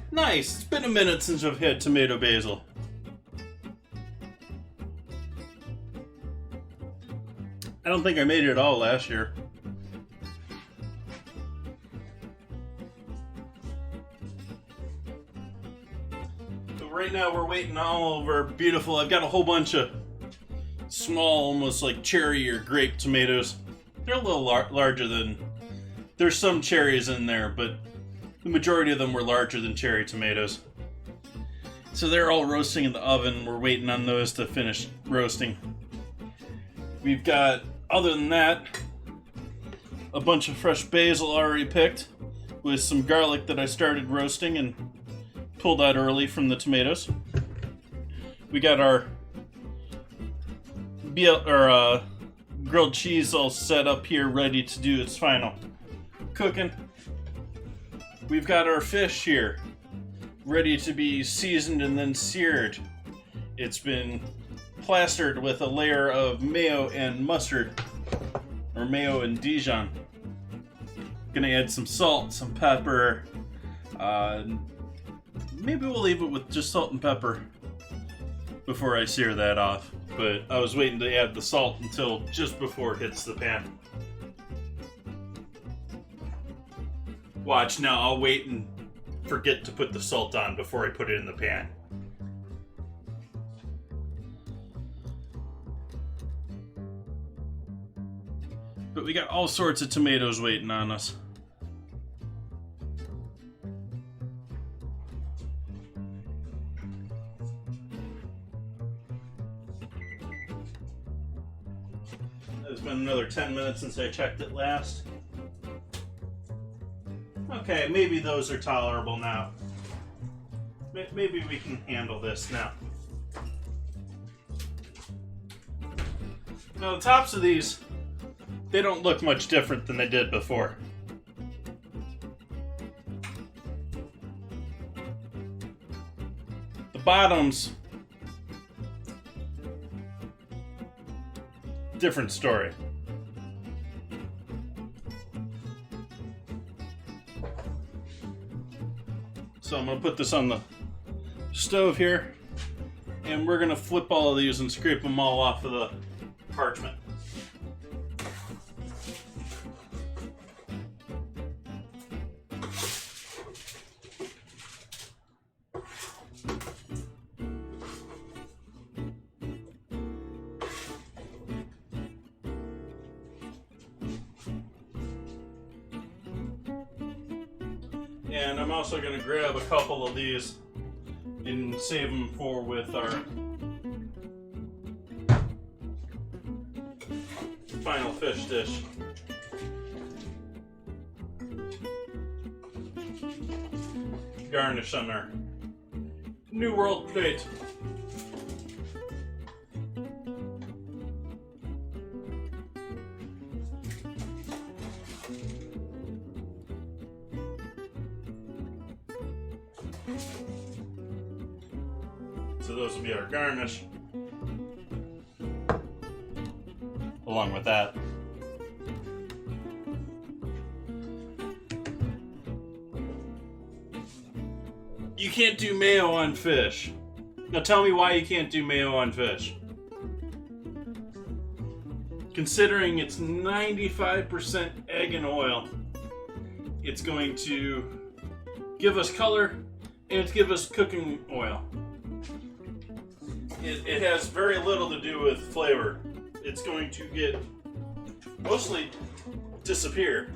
Nice! It's been a minute since I've had tomato basil. I don't think I made it at all last year. But right now we're waiting all over beautiful. I've got a whole bunch of small, almost like cherry or grape tomatoes. They're a little larger than... There's some cherries in there, but the majority of them were larger than cherry tomatoes. So they're all roasting in the oven. We're waiting on those to finish roasting. We've got, other than that, a bunch of fresh basil already picked with some garlic that I started roasting and pulled out early from the tomatoes. We got our grilled cheese all set up here, ready to do its final cooking. We've got our fish here, ready to be seasoned and then seared. It's been plastered with a layer of mayo and mustard, or mayo and Dijon. Gonna add some salt, some pepper. Maybe we'll leave it with just salt and pepper before I sear that off. but I was waiting to add the salt until just before it hits the pan. Watch now, I'll wait and forget to put the salt on before I put it in the pan. But we got all sorts of tomatoes waiting on us. It's been another 10 minutes since I checked it last. Okay, maybe those are tolerable now. Maybe we can handle this now. Now the tops of these, they don't look much different than they did before. The bottoms, different story. So I'm going to put this on the stove here, and we're going to flip all of these and scrape them all off of the parchment. And I'm also going to grab a couple of these and save them for with our final fish dish. Garnish on our New World plate. So those will be our garnish. Along with that. You can't do mayo on fish. Now tell me why you can't do mayo on fish. Considering it's 95% egg and oil, it's going to give us color and it's give us cooking oil. It has very little to do with flavor. It's going to get mostly disappear.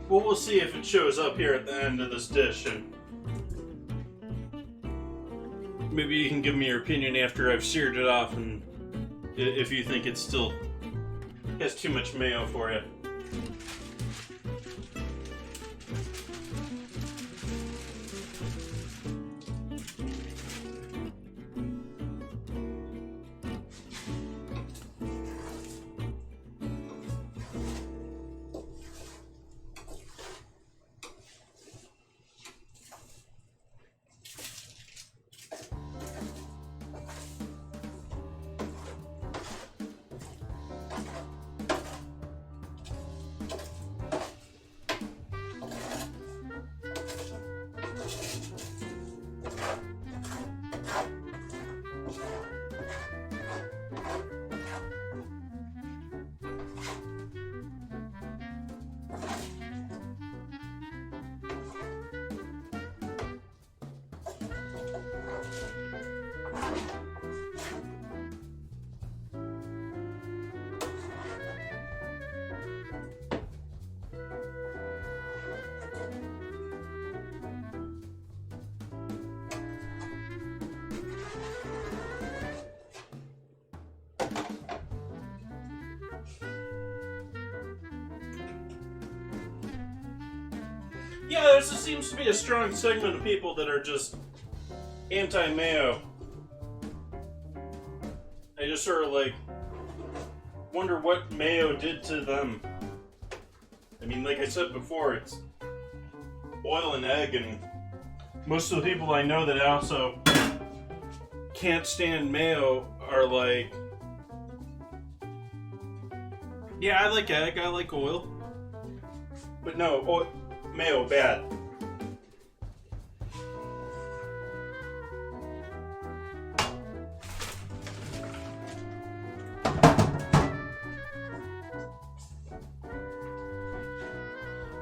Well, we'll see if it shows up here at the end of this dish, and maybe you can give me your opinion after I've seared it off, and if you think it still has too much mayo for you. Yeah, there seems to be a strong segment of people that are just anti-mayo. I just sort of like wonder what mayo did to them. I mean, like I said before, it's oil and egg, and most of the people I know that also can't stand mayo are like, yeah, I like egg, I like oil, but no, mayo bad.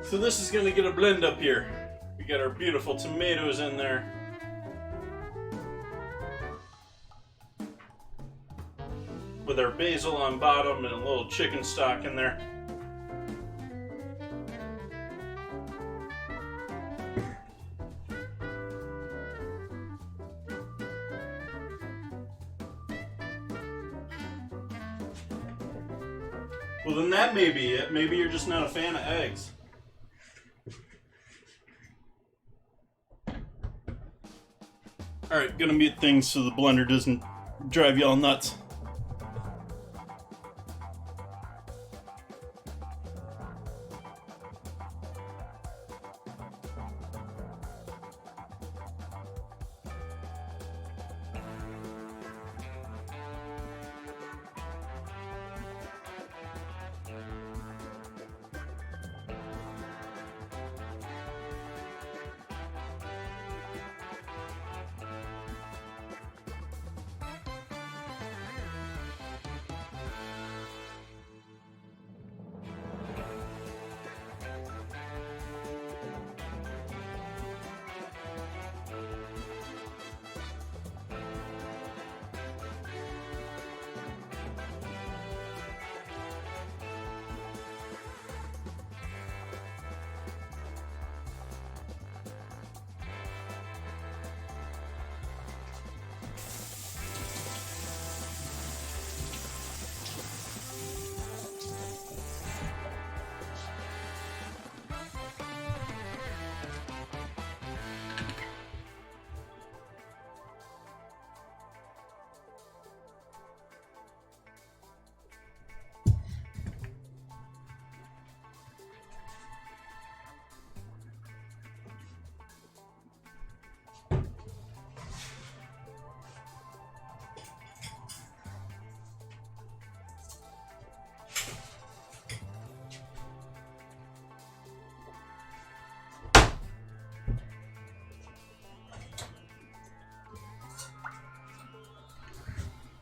So this is going to get a blend up here. We got our beautiful tomatoes in there. With our basil on bottom and a little chicken stock in there. Well, then that may be it. Maybe you're just not a fan of eggs. Alright, gonna mute things so the blender doesn't drive y'all nuts.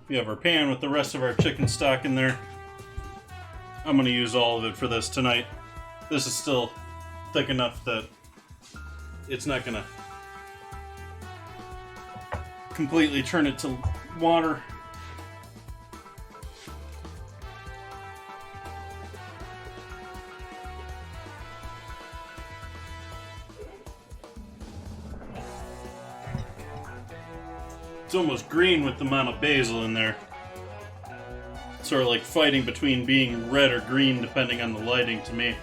We have our pan with the rest of our chicken stock in there. I'm going to use all of it for this tonight. This is still thick enough that it's not going to completely turn it to water. It's almost green with the amount of basil in there. Sort of like fighting between being red or green depending on the lighting to me.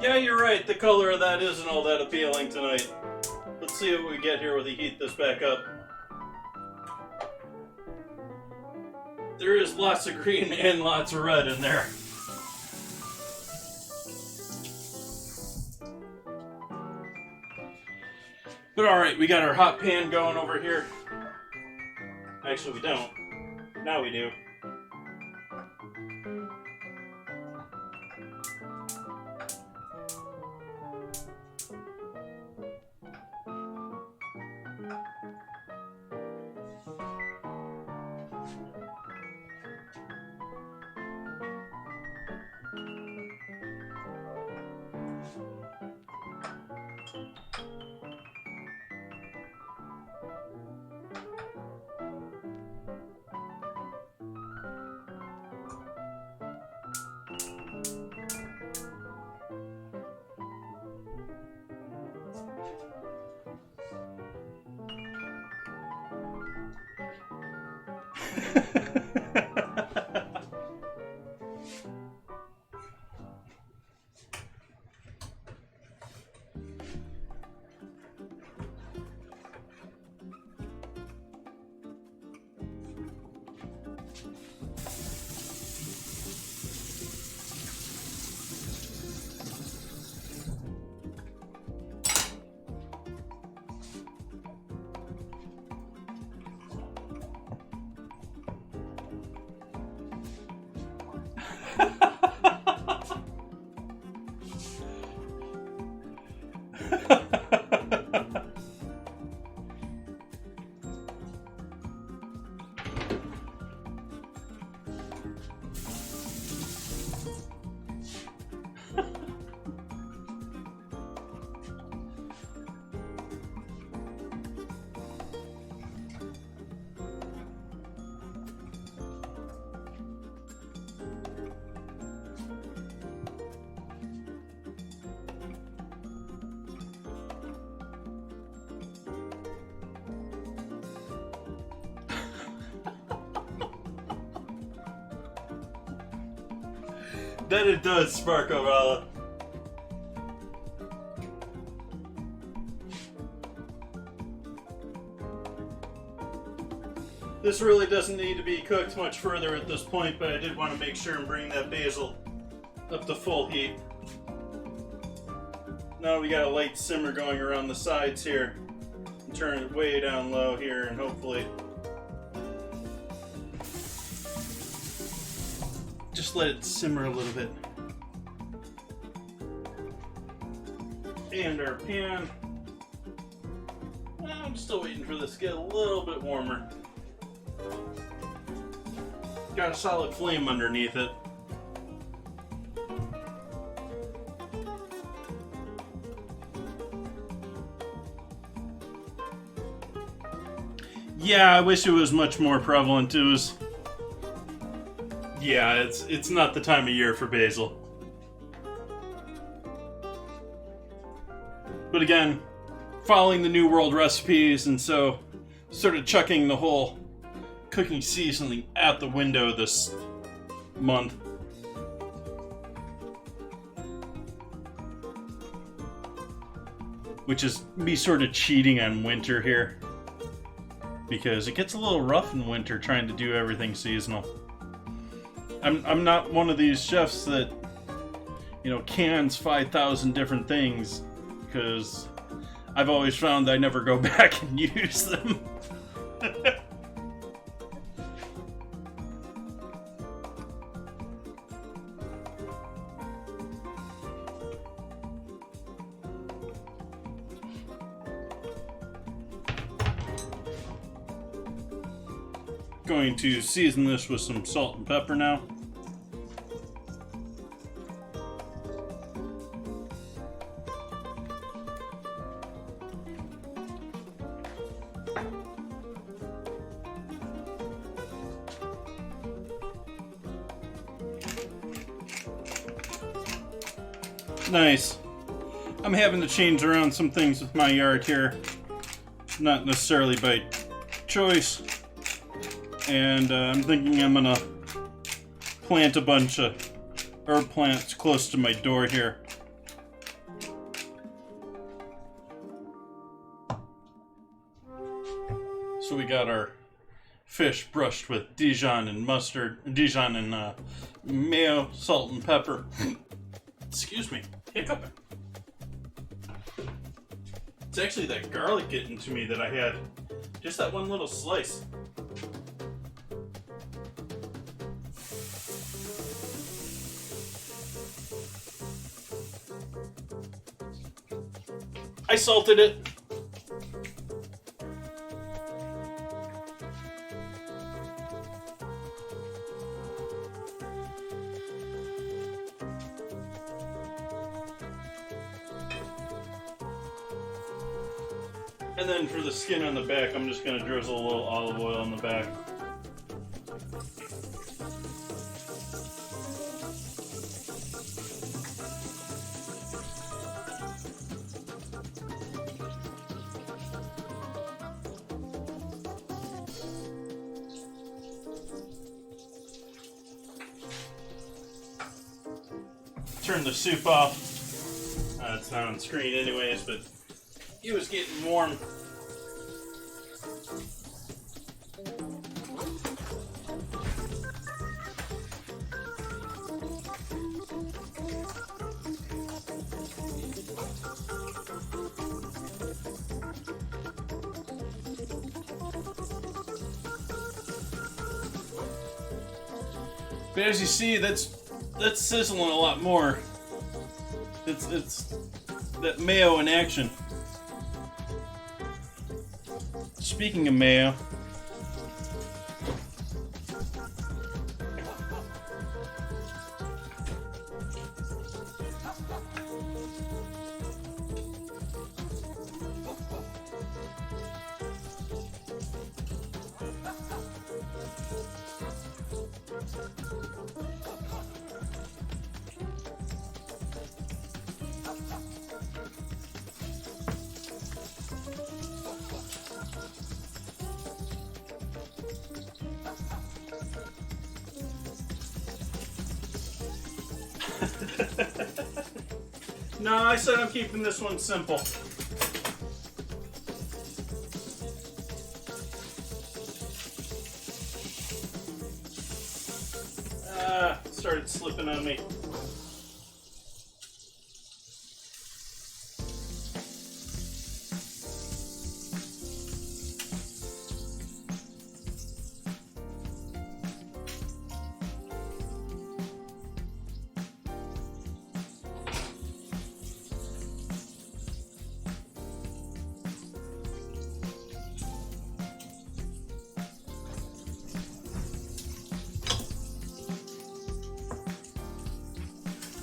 Yeah, you're right. The color of that isn't all that appealing tonight. Let's see what we get here when we heat this back up. There is lots of green and lots of red in there. But alright, we got our hot pan going over here. Actually, we don't. Now we do. That it does, Sparkovella. This really doesn't need to be cooked much further at this point, but I did want to make sure and bring that basil up to full heat. Now we got a light simmer going around the sides here. And turn it way down low here, and hopefully just let it simmer a little bit. And our pan. Well, I'm still waiting for this to get a little bit warmer. Got a solid flame underneath it. Yeah, I wish it was much more prevalent. It was... Yeah, it's not the time of year for basil. But again, following the New World recipes, and so sort of chucking the whole cooking seasoning out the window this month. Which is me sort of cheating on winter here. Because it gets a little rough in winter trying to do everything seasonal. I'm not one of these chefs that, you know, cans 5,000 different things, because I've always found I never go back and use them. Going to season this with some salt and pepper now. Nice. I'm having to change around some things with my yard here. Not necessarily by choice. And I'm thinking I'm gonna plant a bunch of herb plants close to my door here. So we got our fish brushed with Dijon and mayo, salt, and pepper. Excuse me, hiccuping. It's actually that garlic getting to me that I had. Just that one little slice. I salted it. And then for the skin on the back, I'm just going to drizzle a little olive oil on the back. Turn the soup off. It's not on screen anyways, but it was getting warm. But as you see, that's sizzling a lot more. It's that mayo in action. Speaking of mayo, no, I said I'm keeping this one simple. Started slipping on me.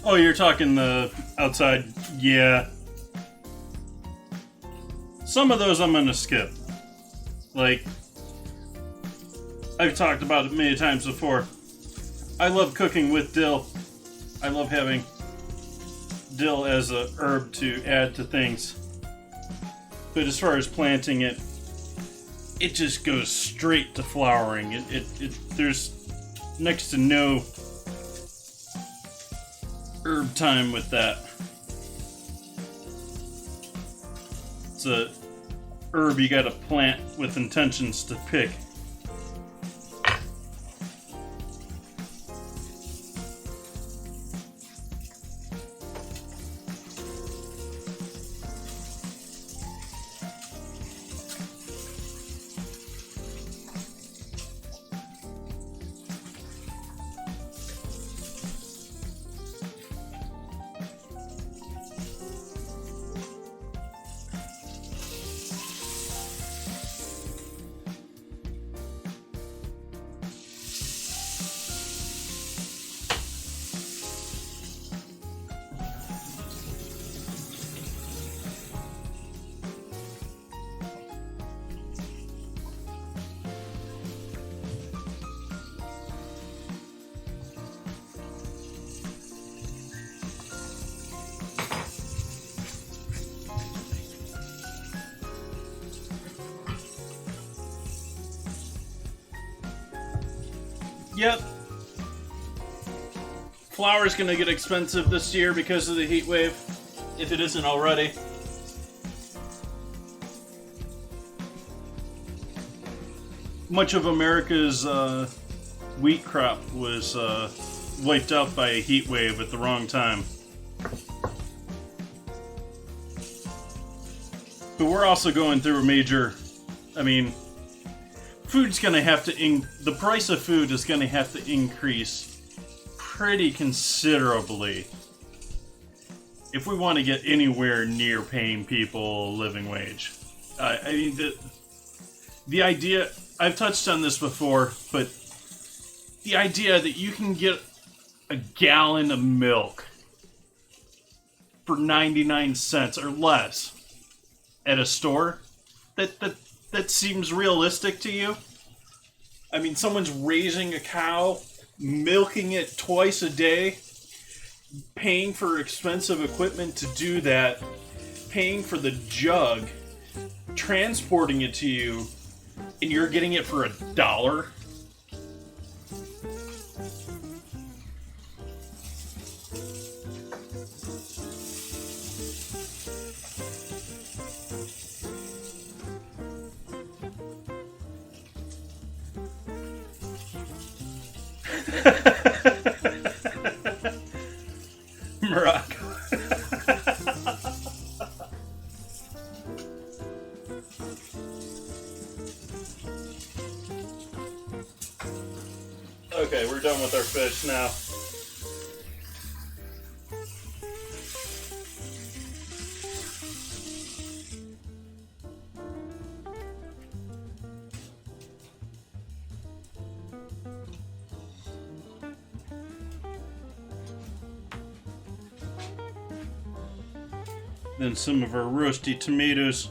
Oh, you're talking the outside? Yeah. Some of those I'm gonna skip. Like, I've talked about it many times before. I love cooking with dill. I love having dill as a herb to add to things. But as far as planting it, it just goes straight to flowering. There's next to no herb time with that. It's a herb you gotta plant with intentions to pick. Yep. Flour's gonna get expensive this year because of the heat wave, if it isn't already. much of America's wheat crop was wiped out by a heat wave at the wrong time. But we're also going through a major, food's gonna have to, the price of food is gonna have to increase pretty considerably if we want to get anywhere near paying people a living wage. The idea, I've touched on this before, but the idea that you can get a gallon of milk for 99 cents or less at a store, that seems realistic to you? I mean, someone's raising a cow, milking it twice a day, paying for expensive equipment to do that, paying for the jug, transporting it to you, and you're getting it for $1? Morocco. Okay, we're done with our fish now. Then some of our roasty tomatoes.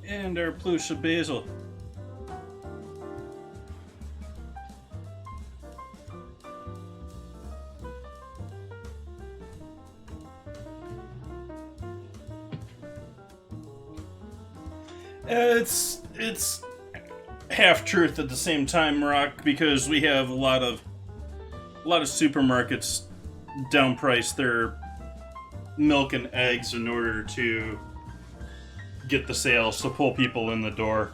And our plush of basil. It's half truth at the same time, Rock, because we have a lot of supermarkets downprice their milk and eggs in order to get the sales to pull people in the door.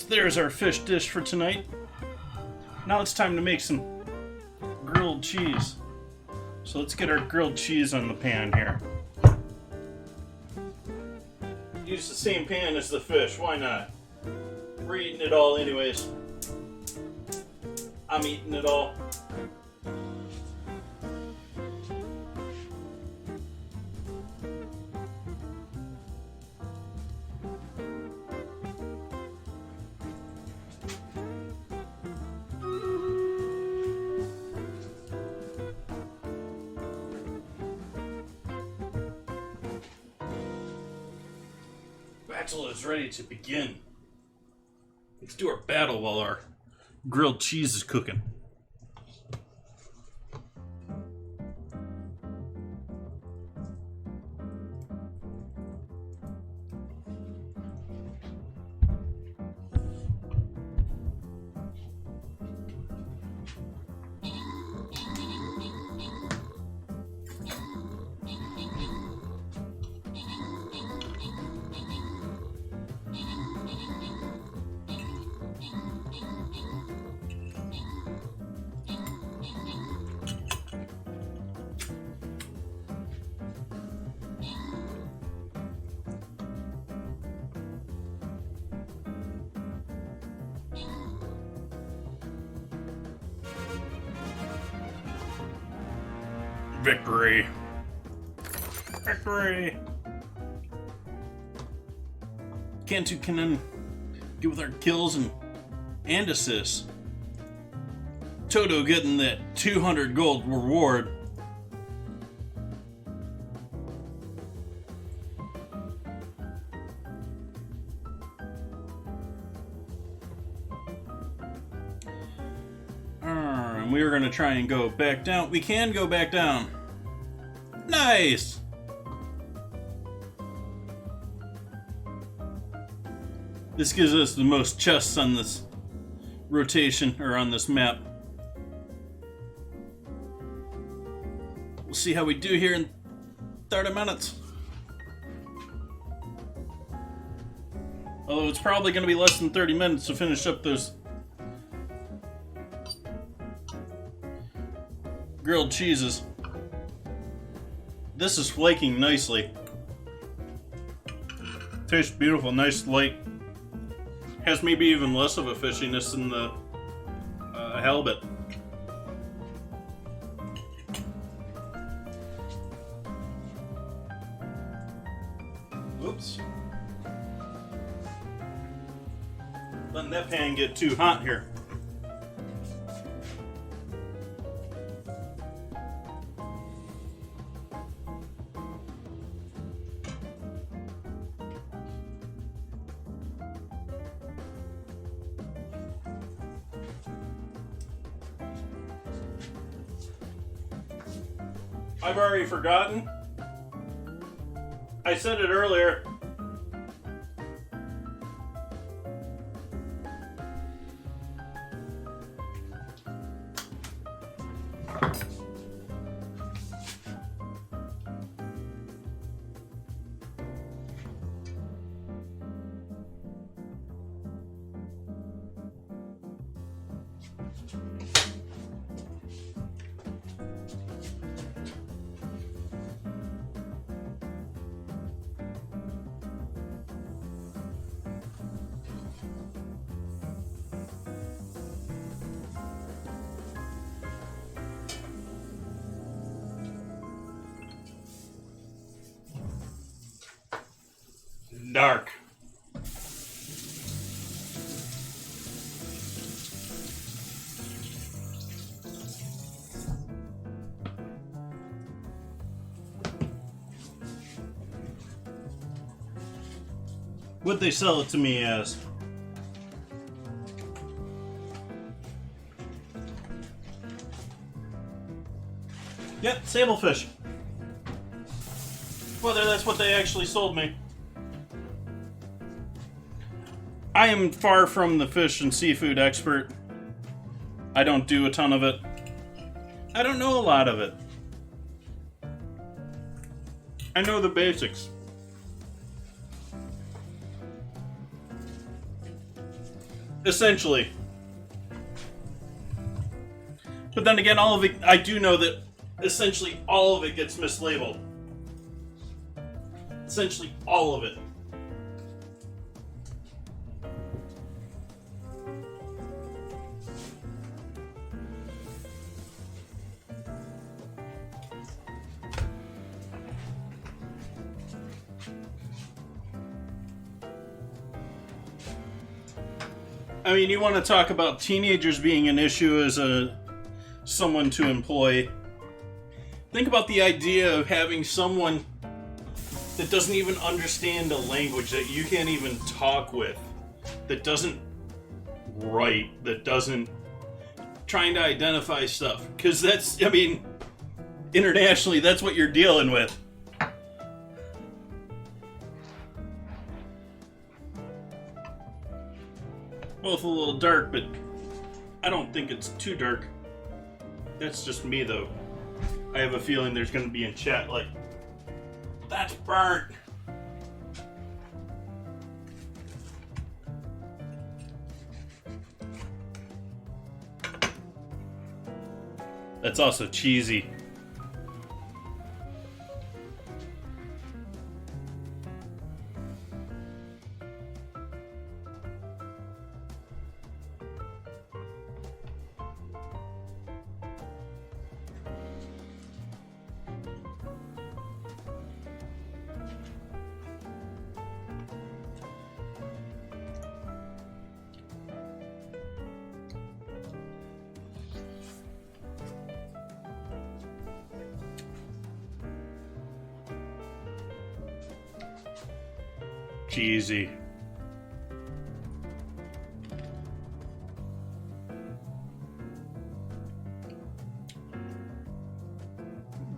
There's our fish dish for tonight. Now it's time to make some grilled cheese. So let's get our grilled cheese on the pan here. Use the same pan as the fish, why not? We're eating it all anyways. I'm eating it all. Basil is ready to begin. Let's do our battle while our grilled cheese is cooking. Victory. Victory. Cantu can then get with our kills and assists. Toto getting that 200 gold reward. And we are going to try and go back down. We can go back down. Nice! This gives us the most chests on this rotation, or on this map. We'll see how we do here in 30 minutes. Although it's probably going to be less than 30 minutes to finish up those grilled cheeses. This is flaking nicely. Tastes beautiful, nice light. Has maybe even less of a fishiness than the halibut. Oops. Letting that pan get too hot here. I've already forgotten. I said it earlier. Dark. What'd they sell it to me as? Yep, sablefish. Whether that's what they actually sold me. I am far from the fish and seafood expert. I don't do a ton of it. I don't know a lot of it. I know the basics. Essentially. But then again, all of it, I do know that essentially all of it gets mislabeled. Essentially all of it. I mean, you want to talk about teenagers being an issue as someone to employ. Think about the idea of having someone that doesn't even understand a language that you can't even talk with, that doesn't write, that doesn't trying to identify stuff. Because that's, I mean, internationally, that's what you're dealing with. Both a little dark, but I don't think it's too dark. That's just me, though. I have a feeling there's going to be in chat like, that's burnt. That's also cheesy. cheesy.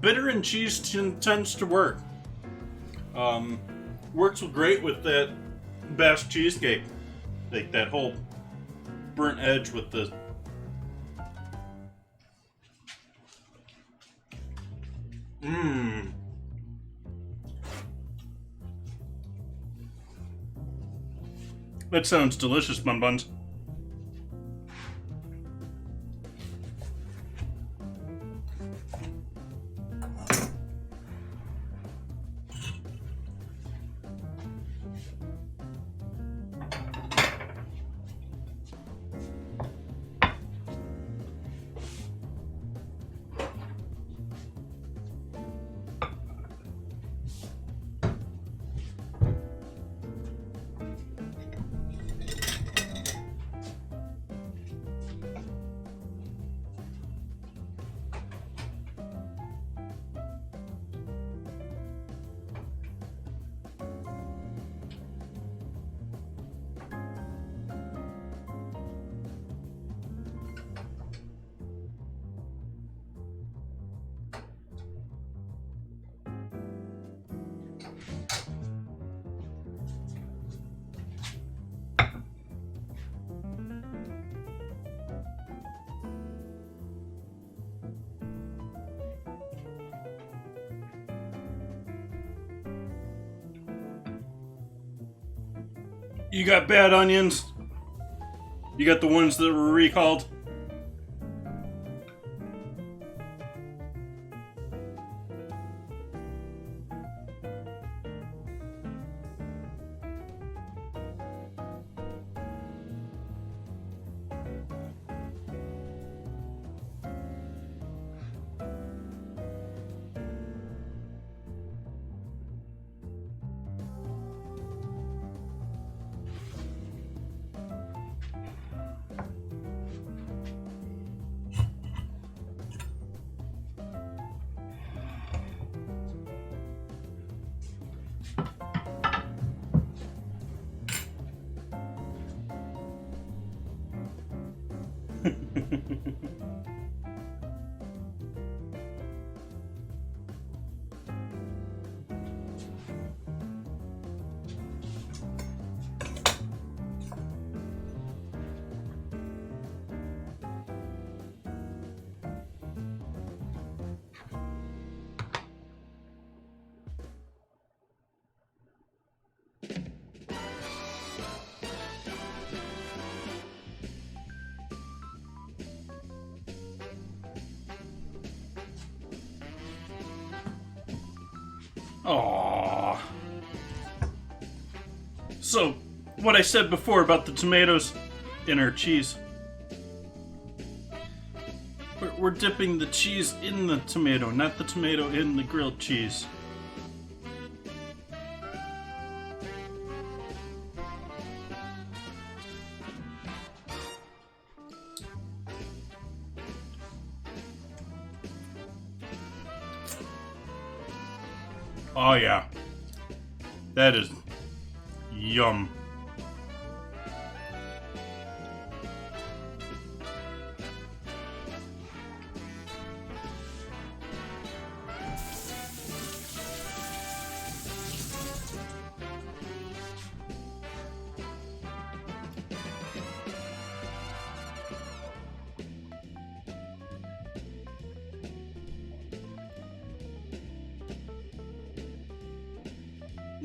Bitter and cheese tends to work. Works great with that Basque cheesecake. Like that whole burnt edge with the... Mmm. That sounds delicious, Bun Buns. You got bad onions? You got the ones that were recalled? Aww. So, what I said before about the tomatoes in our cheese. We're dipping the cheese in the tomato, not the tomato in the grilled cheese. Oh yeah, that is yum.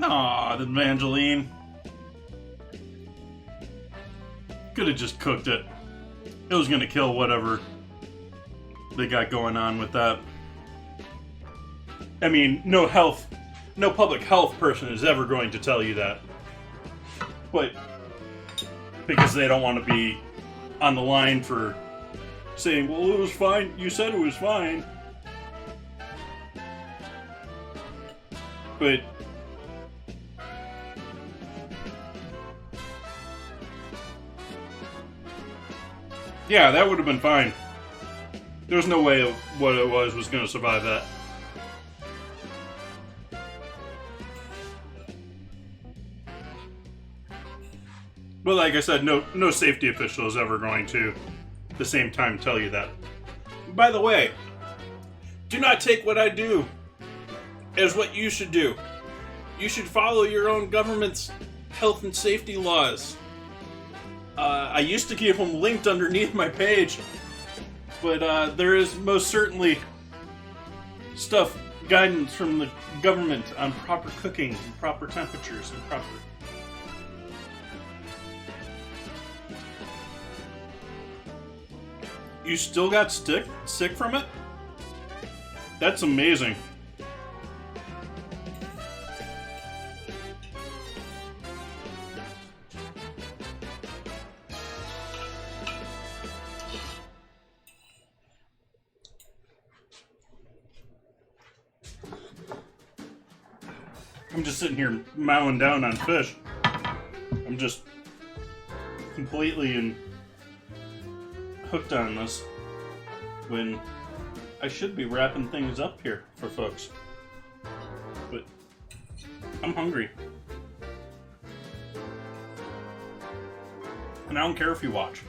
Aw, the Evangeline. Could have just cooked it. It was gonna kill whatever they got going on with that. I mean, no public health person is ever going to tell you that. But because they don't want to be on the line for saying, well, it was fine, you said it was fine. But yeah, that would have been fine. There's no way what it was going to survive that. But like I said, no safety official is ever going to, at the same time, tell you that. By the way, do not take what I do as what you should do. You should follow your own government's health and safety laws. I used to keep them linked underneath my page, but there is most certainly guidance from the government on proper cooking, and proper temperatures, and proper... You still got sick from it? That's amazing. I'm just sitting here mowing down on fish. I'm just completely hooked on this when I should be wrapping things up here for folks. But I'm hungry. And I don't care if you watch.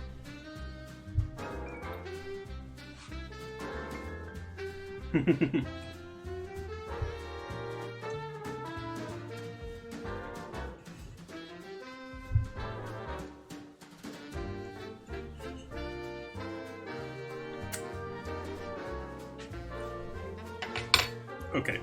Okay.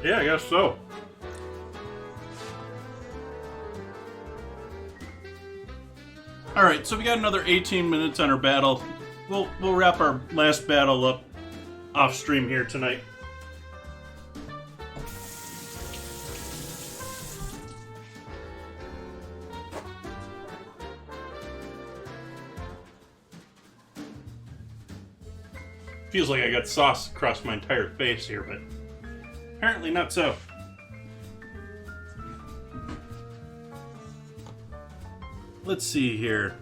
Yeah, I guess so. Alright, so we got another 18 minutes on our battle. We'll wrap our last battle up off stream here tonight. Feels like I got sauce across my entire face here, but apparently not so. Let's see here.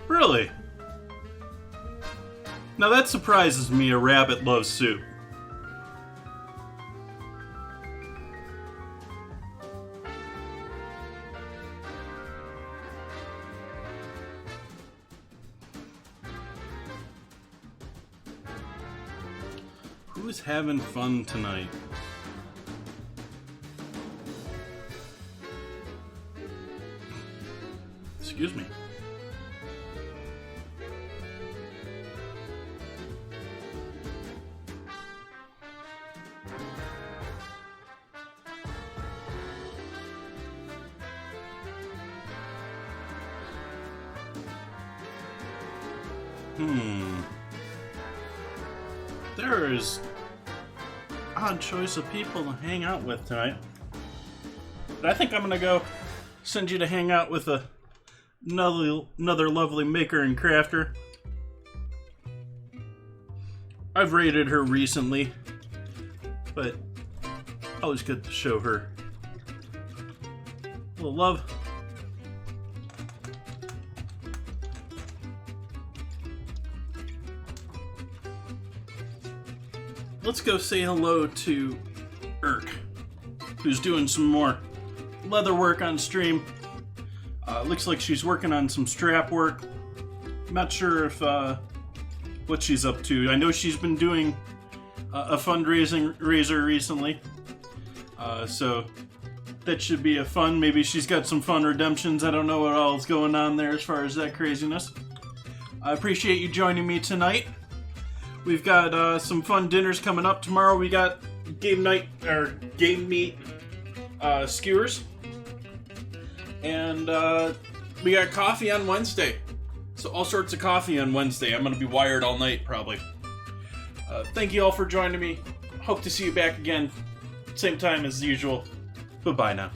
Really? Now that surprises me, a rabbit loves soup. Who's having fun tonight? Excuse me. There's odd choice of people to hang out with tonight. But I think I'm gonna go send you to hang out with another lovely maker and crafter. I've rated her recently, but always good to show her a little love. Let's go say hello to Irk, who's doing some more leather work on stream. Looks like she's working on some strap work. I'm not sure if what she's up to. I know she's been doing a fundraising recently, so that should be a fun. Maybe she's got some fun redemptions. I don't know what all is going on there as far as that craziness. I appreciate you joining me tonight. We've got some fun dinners coming up tomorrow. We got game meat skewers, and we got coffee on Wednesday. So all sorts of coffee on Wednesday. I'm going to be wired all night probably. Thank you all for joining me. Hope to see you back again, same time as usual. Bye-bye now.